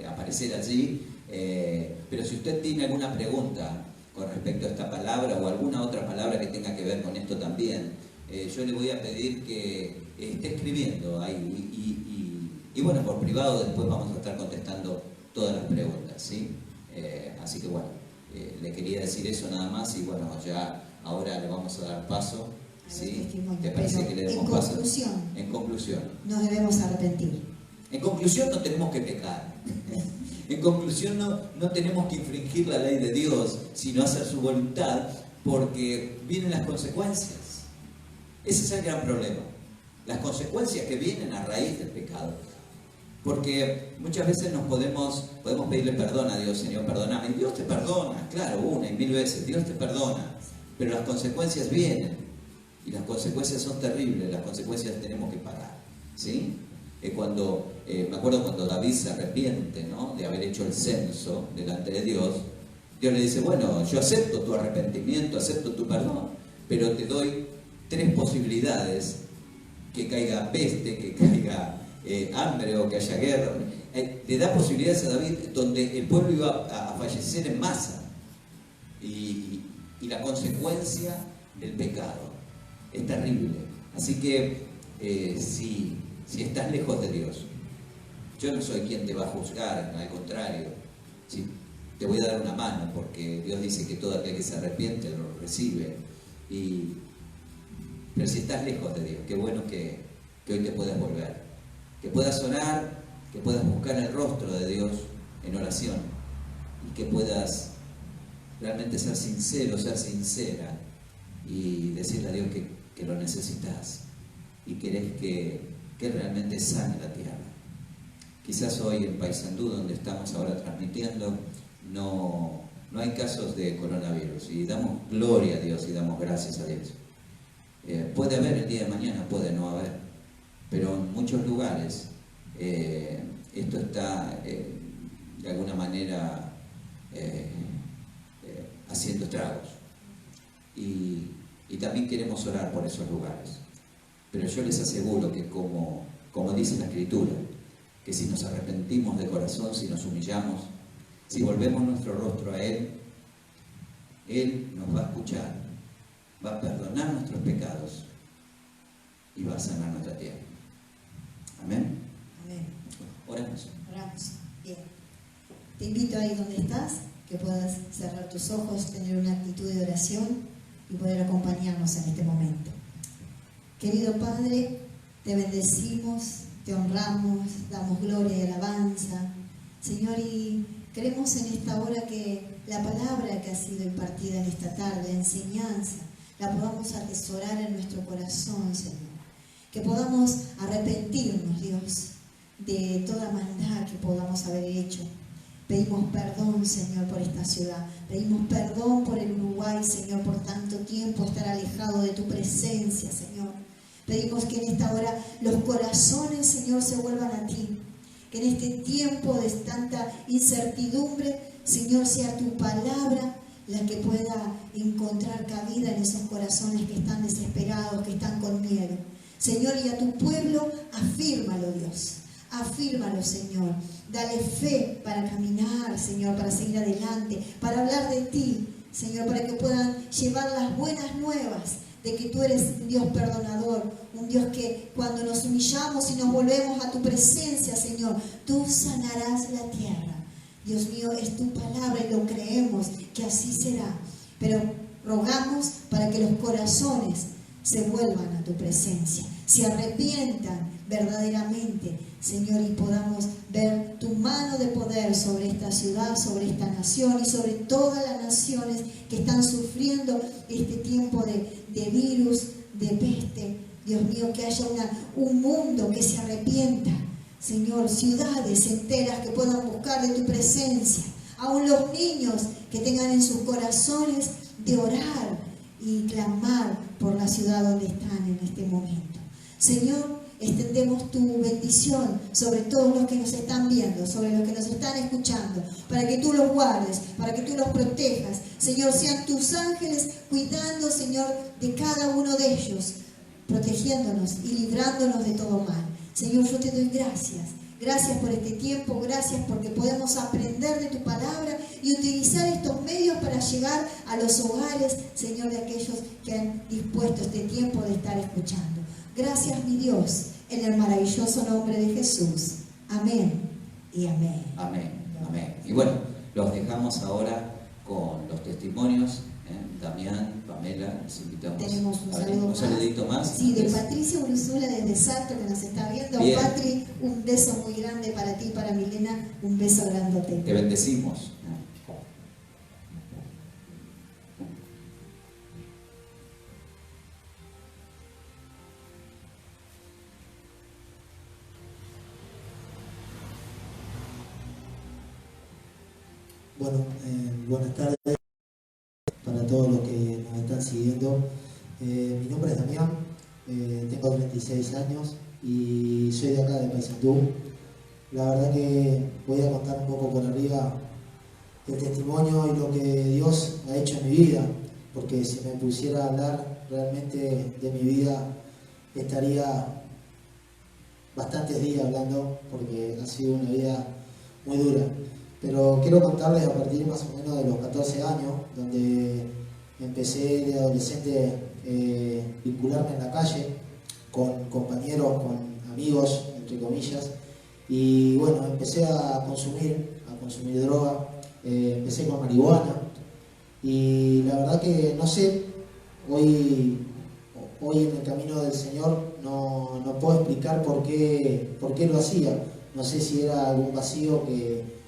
aparecer allí. Pero si usted tiene alguna pregunta con respecto a esta palabra o alguna otra palabra que tenga que ver con esto también, yo le voy a pedir que esté escribiendo ahí y bueno, por privado después vamos a estar contestando todas las preguntas, ¿sí? Así que bueno, le quería decir eso nada más y bueno, ya ahora le vamos a dar paso, ¿sí? ¿Te parece que le demos paso? En conclusión, nos debemos arrepentir. En conclusión, no tenemos que pecar. En conclusión, no tenemos que infringir la ley de Dios, sino hacer su voluntad, porque vienen las consecuencias. Ese es el gran problema. Las consecuencias que vienen a raíz del pecado. Porque muchas veces podemos pedirle perdón a Dios, Señor, perdóname. Y Dios te perdona, claro, una y mil veces, Dios te perdona. Pero las consecuencias vienen. Y las consecuencias son terribles, las consecuencias tenemos que pagar, ¿sí? Me acuerdo cuando David se arrepiente, ¿no?, de haber hecho el censo delante de Dios. Dios le dice, bueno, yo acepto tu arrepentimiento, acepto tu perdón, pero te doy 3 posibilidades: que caiga peste, que caiga hambre o que haya guerra. Le da posibilidades a David donde el pueblo iba a fallecer en masa. Y la consecuencia del pecado es terrible. Así que si estás lejos de Dios, yo no soy quien te va a juzgar, al contrario, ¿sí? Te voy a dar una mano, porque Dios dice que todo aquel que se arrepiente lo recibe. Pero si estás lejos de Dios, qué bueno que hoy te puedas volver, que puedas orar, que puedas buscar el rostro de Dios en oración y que puedas realmente ser sincero, ser sincera y decirle a Dios que lo necesitas y querés que realmente sane la tierra. Quizás hoy en Paysandú, donde estamos ahora transmitiendo, no hay casos de coronavirus y damos gloria a Dios y damos gracias a Dios. Puede haber el día de mañana, puede no haber, pero en muchos lugares esto está de alguna manera haciendo estragos y también queremos orar por esos lugares. Pero yo les aseguro que como dice la Escritura, que si nos arrepentimos de corazón, si nos humillamos, si volvemos nuestro rostro a Él nos va a escuchar, va a perdonar nuestros pecados y va a sanar nuestra tierra. Amén. Amén. Oremos. Oramos. Oramos. Bien. Te invito ahí donde estás, que puedas cerrar tus ojos, tener una actitud de oración y poder acompañarnos en este momento. Querido Padre, te bendecimos, te honramos, damos gloria y alabanza. Señor, y queremos en esta hora que la palabra que ha sido impartida en esta tarde, enseñanza, la podamos atesorar en nuestro corazón, Señor. Que podamos arrepentirnos, Dios, de toda maldad que podamos haber hecho. Pedimos perdón, Señor, por esta ciudad. Pedimos perdón por el Uruguay, Señor, por tanto tiempo estar alejado de tu presencia, Señor. Pedimos que en esta hora los corazones, Señor, se vuelvan a ti. Que en este tiempo de tanta incertidumbre, Señor, sea tu palabra la que pueda encontrar cabida en esos corazones que están desesperados, que están con miedo. Señor, y a tu pueblo, afírmalo, Dios. Afírmalo, Señor. Dale fe para caminar, Señor, para seguir adelante, para hablar de ti, Señor, para que puedan llevar las buenas nuevas de que tú eres un Dios perdonador, un Dios que cuando nos humillamos y nos volvemos a tu presencia, Señor, tú sanarás la tierra. Dios mío, es tu palabra y lo creemos que así será. Pero rogamos para que los corazones se vuelvan a tu presencia, se arrepientan verdaderamente, Señor, y podamos ver tu mano de poder sobre esta ciudad, sobre esta nación y sobre todas las naciones que están sufriendo este tiempo de virus, de peste. Dios mío, que haya un mundo que se arrepienta, Señor, ciudades enteras que puedan buscar de tu presencia, aún los niños que tengan en sus corazones de orar y clamar por la ciudad donde están en este momento. Señor, extendemos tu bendición sobre todos los que nos están viendo, sobre los que nos están escuchando, para que tú los guardes, para que tú los protejas. Señor, sean tus ángeles cuidando, Señor, de cada uno de ellos, protegiéndonos y librándonos de todo mal. Señor, yo te doy gracias. Gracias por este tiempo, gracias porque podemos aprender de tu palabra y utilizar estos medios para llegar a los hogares, Señor, de aquellos que han dispuesto este tiempo de estar escuchando. Gracias, mi Dios, en el maravilloso nombre de Jesús. Amén y amén. Amén, amén. Y bueno, los dejamos ahora con los testimonios. Damián, Pamela, les invitamos. Tenemos un saludito más. Sí, de Patricia Ursula desde Salto, que nos está viendo. Bien. Patri, un beso muy grande para ti y para Milena. Un beso grandote. Te bendecimos. Bueno, buenas tardes para todos los que nos están siguiendo. Mi nombre es Damián, tengo 36 años y soy de acá de Paysandú. La verdad que voy a contar un poco por arriba el testimonio y lo que Dios ha hecho en mi vida, porque si me pusiera a hablar realmente de mi vida estaría bastantes días hablando, porque ha sido una vida muy dura. Pero quiero contarles a partir más o menos de los 14 años, donde empecé de adolescente vincularme en la calle con compañeros, con amigos, entre comillas, y bueno, empecé a consumir droga, empecé con marihuana, y la verdad que no sé, hoy en el camino del Señor no puedo explicar por qué lo hacía. No sé si era algún vacío que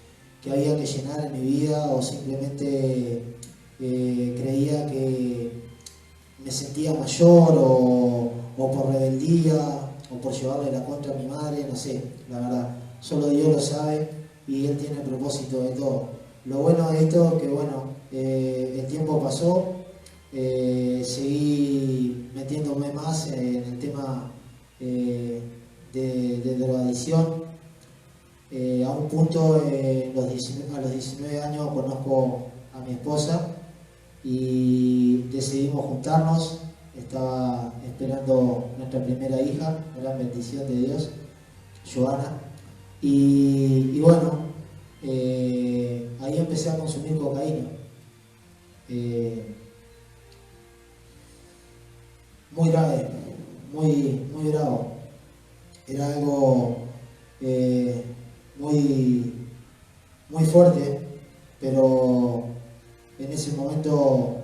había que llenar en mi vida o simplemente creía que me sentía mayor o por rebeldía o por llevarle la contra a mi madre, no sé, la verdad, solo Dios lo sabe y Él tiene el propósito de todo. Lo bueno de esto es que bueno, el tiempo pasó, seguí metiéndome más en el tema de drogadicción. A un punto, a los 19 años conozco a mi esposa y decidimos juntarnos. Estaba esperando nuestra primera hija, gran bendición de Dios, Joana. Y bueno, ahí empecé a consumir cocaína. Muy grave, muy bravo. Era algo muy, muy fuerte, pero en ese momento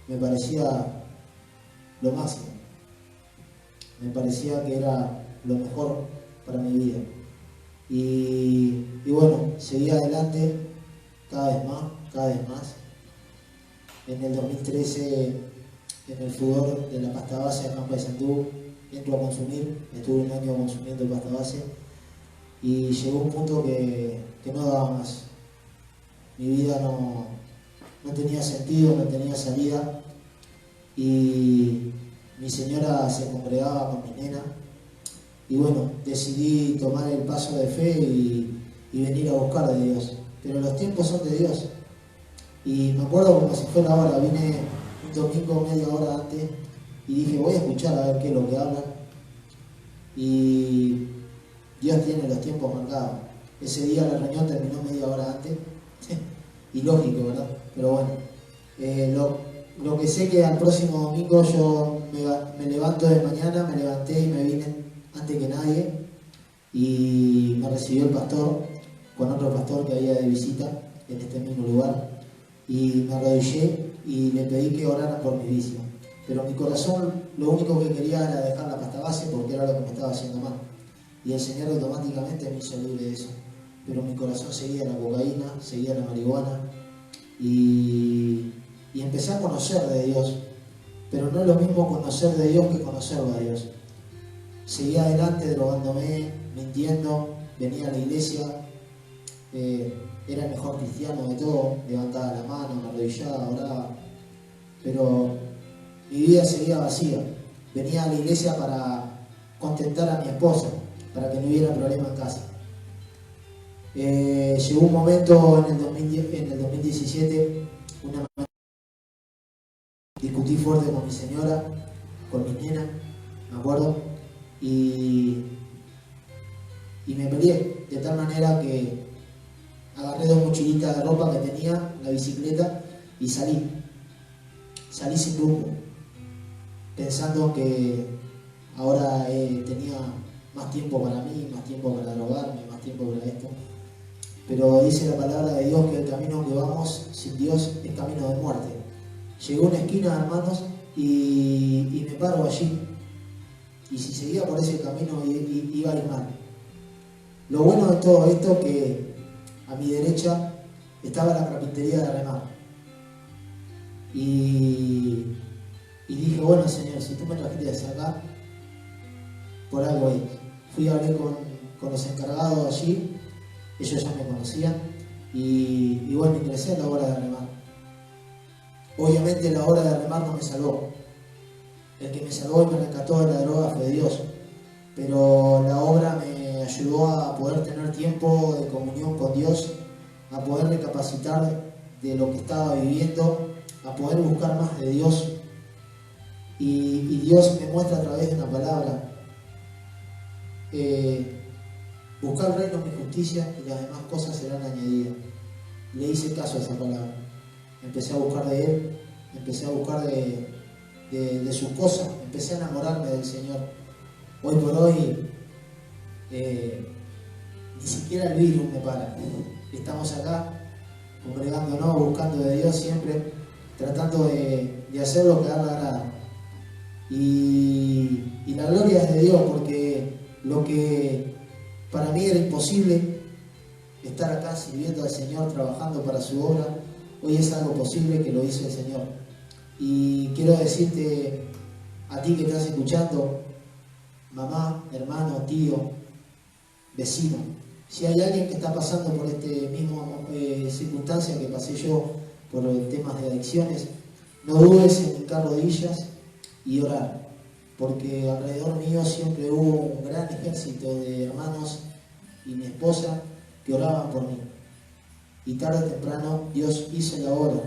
me parecía lo máximo, me parecía que era lo mejor para mi vida. Y bueno, seguí adelante cada vez más, cada vez más. En el 2013, en el fútbol de la pasta base acá en Paysandú, entro a consumir, estuve un año consumiendo pasta base y llegó un punto que no daba más. Mi vida no tenía sentido, no tenía salida y mi señora se congregaba con mi nena y bueno, decidí tomar el paso de fe y venir a buscar de Dios. Pero los tiempos son de Dios. Y me acuerdo como si fuera ahora, vine un domingo media hora antes y dije voy a escuchar a ver qué es lo que hablan. Y Dios tiene los tiempos marcados. Ese día la reunión terminó media hora antes. Ilógico, ¿verdad? Pero bueno, lo que sé que al próximo domingo yo me levanto de mañana, me levanté y me vine antes que nadie y me recibió el pastor con otro pastor que había de visita en este mismo lugar y me arrodillé y le pedí que oraran por mi vicio. Pero mi corazón lo único que quería era dejar la pasta base porque era lo que me estaba haciendo mal. Y el Señor automáticamente me hizo libre de eso. Pero mi corazón seguía la cocaína, seguía la marihuana y empecé a conocer de Dios. Pero no es lo mismo conocer de Dios que conocerlo a Dios. Seguía adelante drogándome, mintiendo, venía a la iglesia, era el mejor cristiano de todo, levantaba la mano, me arrodillaba, oraba, pero mi vida seguía vacía. Venía a la iglesia para contentar a mi esposa, para que no hubiera problema en casa. Llegó un momento en el 2017, discutí fuerte con mi señora, con mi nena, me acuerdo, y me peleé de tal manera que agarré 2 mochilitas de ropa que tenía, la bicicleta y salí sin rumbo, pensando que ahora tenía más tiempo para mí, más tiempo para drogarme, más tiempo para esto. Pero dice la palabra de Dios que el camino que vamos sin Dios es camino de muerte. Llegó a una esquina, hermanos, y me paro allí. Y si seguía por ese camino iba a ir mal. Lo bueno de todo esto es que a mi derecha estaba la carpintería de Remar. Y dije, bueno Señor, si tú me trajiste hacia acá, por algo es. Fui a hablar con los encargados allí, ellos ya me conocían, y bueno, ingresé a la obra de Remar. Obviamente la obra de Remar no me salvó. El que me salvó y me rescató de la droga fue Dios. Pero la obra me ayudó a poder tener tiempo de comunión con Dios, a poder recapacitar de lo que estaba viviendo, a poder buscar más de Dios. Y Dios me muestra a través de una palabra. Buscar el reino y justicia y las demás cosas serán añadidas. Le hice caso a esa palabra. Empecé a buscar de Él, empecé a buscar de sus cosas, empecé a enamorarme del Señor. Hoy por hoy, ni siquiera el virus me para. Estamos acá, congregándonos, buscando de Dios siempre, tratando de hacer lo que a Él le agrada. Y la gloria es de Dios, porque lo que para mí era imposible, estar acá sirviendo al Señor, trabajando para su obra, hoy es algo posible que lo hizo el Señor. Y quiero decirte a ti que estás escuchando, mamá, hermano, tío, vecino, si hay alguien que está pasando por este mismo circunstancia que pasé yo por temas de adicciones, no dudes en hincar rodillas y orar, porque alrededor mío siempre hubo un gran ejército de hermanos y mi esposa que oraban por mí. Y tarde o temprano Dios hizo la obra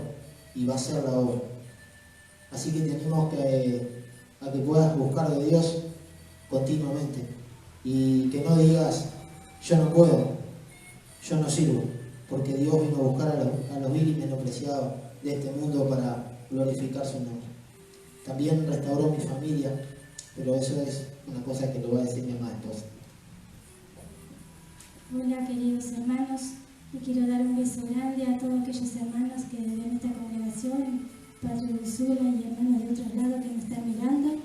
y va a hacer la obra. Así que te animo a que puedas buscar de Dios continuamente y que no digas, yo no puedo, yo no sirvo, porque Dios vino a buscar a los vil y menospreciados de este mundo para glorificar su nombre. También restauró mi familia, pero eso es una cosa que lo va a decir mi mamá esposa. Hola queridos hermanos, y quiero dar un beso grande a todos aquellos hermanos que de esta congregación, Padre Ursula y hermanos de otros lados que me están mirando.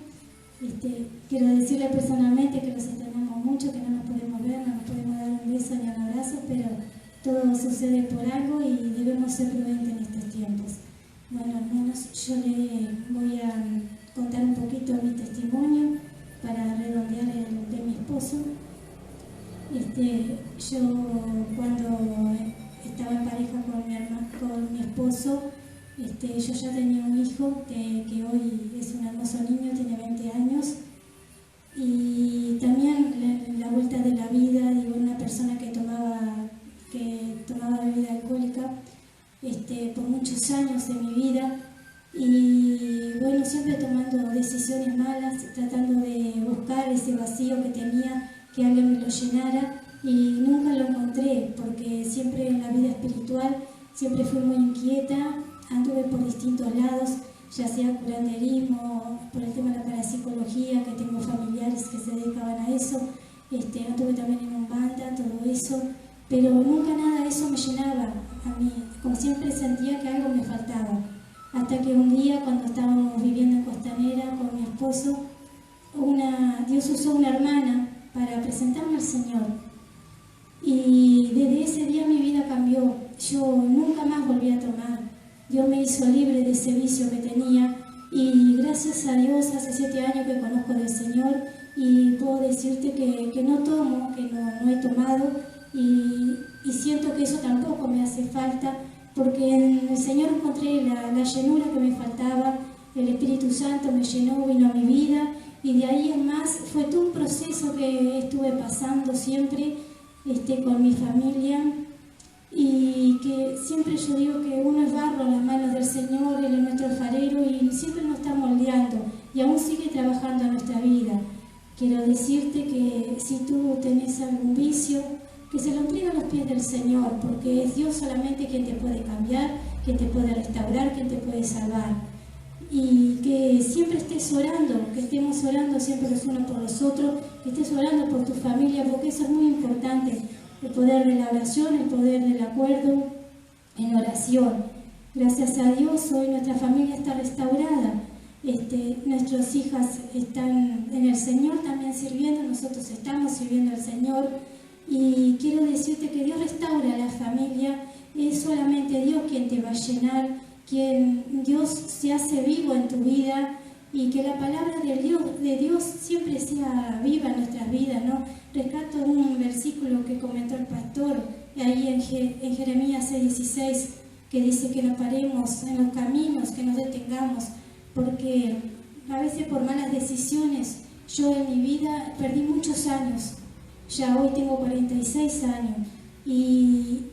Quiero decirle personalmente que los extrañamos mucho, que no nos podemos ver, no nos podemos dar un beso ni un abrazo, pero todo sucede por algo y debemos ser prudentes en estos tiempos. Bueno, hermanos, yo les voy a contar un poquito mi testimonio para redondear el de mi esposo. Yo cuando estaba en pareja con mi esposo, yo ya tenía un hijo que hoy es un hermoso niño, tiene 20 años, y también en la vuelta de la vida, digo, una persona que tomaba bebida alcohólica por muchos años de mi vida, y bueno, siempre tomando decisiones malas, tratando de buscar ese vacío que tenía, que alguien me lo llenara, y nunca lo encontré, porque siempre en la vida espiritual siempre fui muy inquieta, anduve por distintos lados, ya sea curanderismo, por el tema de la parapsicología, que tengo familiares que se dedicaban a eso, anduve también en Umbanda, todo eso, pero nunca nada de eso me llenaba a mí, como siempre sentía que algo me faltaba, hasta que un día cuando estábamos viviendo en Costanera con mi esposo, Dios usó una hermana para presentarme al Señor, y desde ese día mi vida cambió. Yo nunca más volví a tomar. Dios me hizo libre de ese vicio que tenía, y gracias a Dios hace 7 años que conozco del Señor, y puedo decirte que no tomo, que no he tomado, y siento que eso tampoco me hace falta, porque en el Señor encontré la llenura que me faltaba. El Espíritu Santo me llenó, vino a mi vida, y de ahí en más fue todo un proceso que estuve pasando siempre con mi familia, y que siempre yo digo que uno es barro en las manos del Señor, Él es nuestro alfarero y siempre nos está moldeando y aún sigue trabajando en nuestra vida. Quiero decirte que si tú tenés algún vicio, que se lo entregue a los pies del Señor, porque es Dios solamente quien te puede cambiar, quien te puede restaurar, quien te puede salvar. Y que siempre estés orando, que estemos orando siempre los unos por los otros, que estés orando por tu familia, porque eso es muy importante, el poder de la oración, el poder del acuerdo en oración. Gracias a Dios hoy nuestra familia está restaurada, nuestras hijas están en el Señor también sirviendo, nosotros estamos sirviendo al Señor, y quiero decirte que Dios restaura a la familia, es solamente Dios quien te va a llenar, quien Dios se hace vivo en tu vida, y que la palabra de Dios siempre sea viva en nuestras vidas, ¿no? Rescato un versículo que comentó el pastor ahí en Jeremías 6:16, que dice que nos paremos en los caminos, que nos detengamos, porque a veces por malas decisiones yo en mi vida perdí muchos años, ya hoy tengo 46 años, y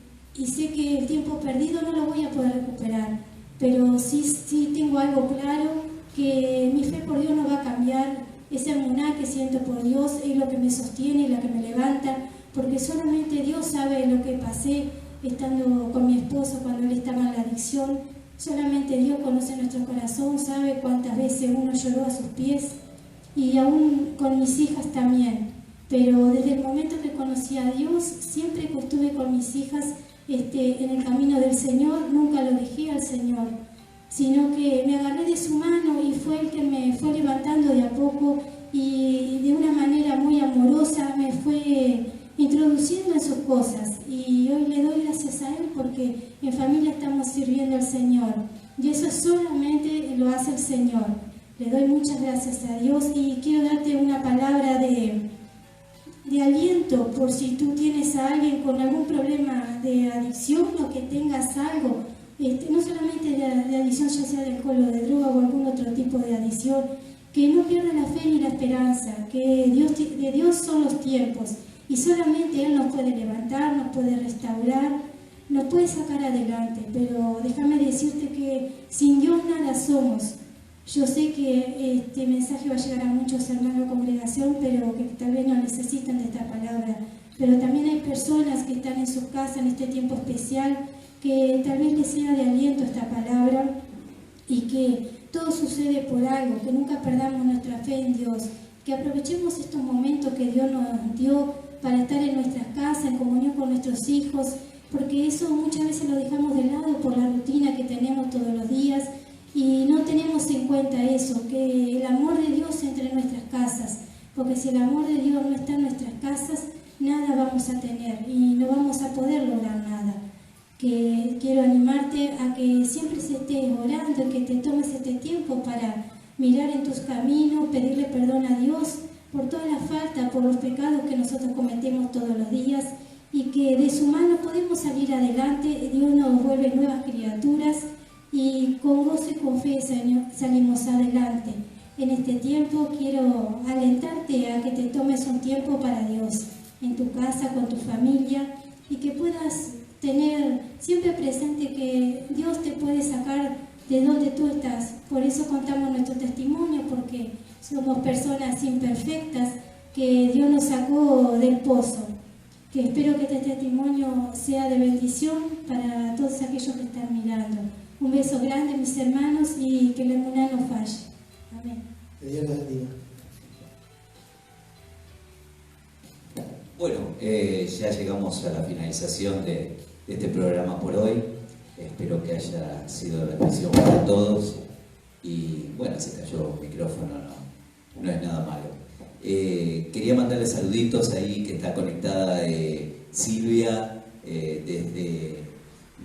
sé que el tiempo perdido no lo voy a poder recuperar, pero sí tengo algo claro, que mi fe por Dios no va a cambiar. Ese emuná que siento por Dios es lo que me sostiene y lo que me levanta, porque solamente Dios sabe lo que pasé estando con mi esposo cuando él estaba en la adicción. Solamente Dios conoce nuestro corazón, sabe cuántas veces uno lloró a sus pies, y aún con mis hijas también. Pero desde el momento que conocí a Dios, siempre que estuve con mis hijas en el camino del Señor, nunca lo dejé al Señor, sino que me agarré de su mano y fue el que me fue levantando de a poco, y de una manera muy amorosa me fue introduciendo en sus cosas, y hoy le doy gracias a Él porque en familia estamos sirviendo al Señor, y eso solamente lo hace el Señor. Le doy muchas gracias a Dios, y quiero darte una palabra de aliento por si tú tienes a alguien con algún problema de adicción, o que tengas algo, no solamente de adicción, ya sea de alcohol o de droga o algún otro tipo de adicción, que no pierda la fe ni la esperanza, que de Dios son los tiempos, y solamente Él nos puede levantar, nos puede restaurar, nos puede sacar adelante. Pero déjame decirte que sin Dios nada somos. Yo sé que este mensaje va a llegar a muchos hermanos de la congregación, pero que tal vez no necesitan de esta palabra. Pero también hay personas que están en sus casas en este tiempo especial, que tal vez les sea de aliento esta palabra, y que todo sucede por algo, que nunca perdamos nuestra fe en Dios, que aprovechemos estos momentos que Dios nos dio para estar en nuestras casas, en comunión con nuestros hijos, porque eso muchas veces lo dejamos de lado por la rutina que tenemos todos los días y no tenemos en cuenta eso, que el amor de Dios entre en nuestras casas, porque si el amor de Dios no está en nuestras casas, nada vamos a tener y no vamos a poder lograr nada. Que quiero animarte a que siempre se estés orando y que te tomes este tiempo para mirar en tus caminos, pedirle perdón a Dios por toda la falta, por los pecados que nosotros cometemos todos los días y que de su mano podemos salir adelante. Dios nos vuelve nuevas criaturas y con gozo y con fe, Señor, salimos adelante. En este tiempo quiero alentarte a que te tomes un tiempo para Dios, en tu casa, con tu familia, y que puedas tener siempre presente que Dios te puede sacar de donde tú estás. Por eso contamos nuestro testimonio, porque somos personas imperfectas que Dios nos sacó del pozo. Que espero que este testimonio sea de bendición para todos aquellos que están mirando. Un beso grande, mis hermanos, y que la emuná no falle. Amén. Que Dios los bendiga. Bueno, ya llegamos a la finalización de este programa por hoy. Espero que haya sido de bendición para todos. Y bueno, se cayó el micrófono, no es nada malo. Quería mandarle saluditos ahí, que está conectada Silvia desde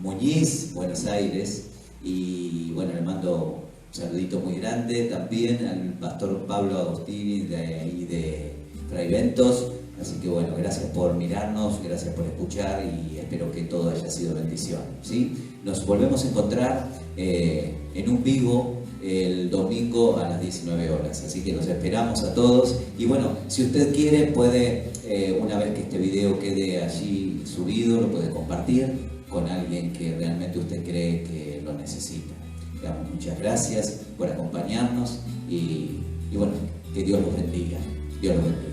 Muñiz, Buenos Aires. Y bueno, le mando un saludito muy grande también al pastor Pablo Agostini de ahí de Fray Ventos. Así que bueno, gracias por mirarnos, gracias por escuchar y espero que todo haya sido bendición, ¿sí? Nos volvemos a encontrar en un vivo el domingo a las 19 horas, así que los esperamos a todos. Y bueno, si usted quiere, puede, una vez que este video quede allí subido, lo puede compartir con alguien que realmente usted cree que lo necesita. Damos muchas gracias por acompañarnos y bueno, que Dios los bendiga. Dios los bendiga.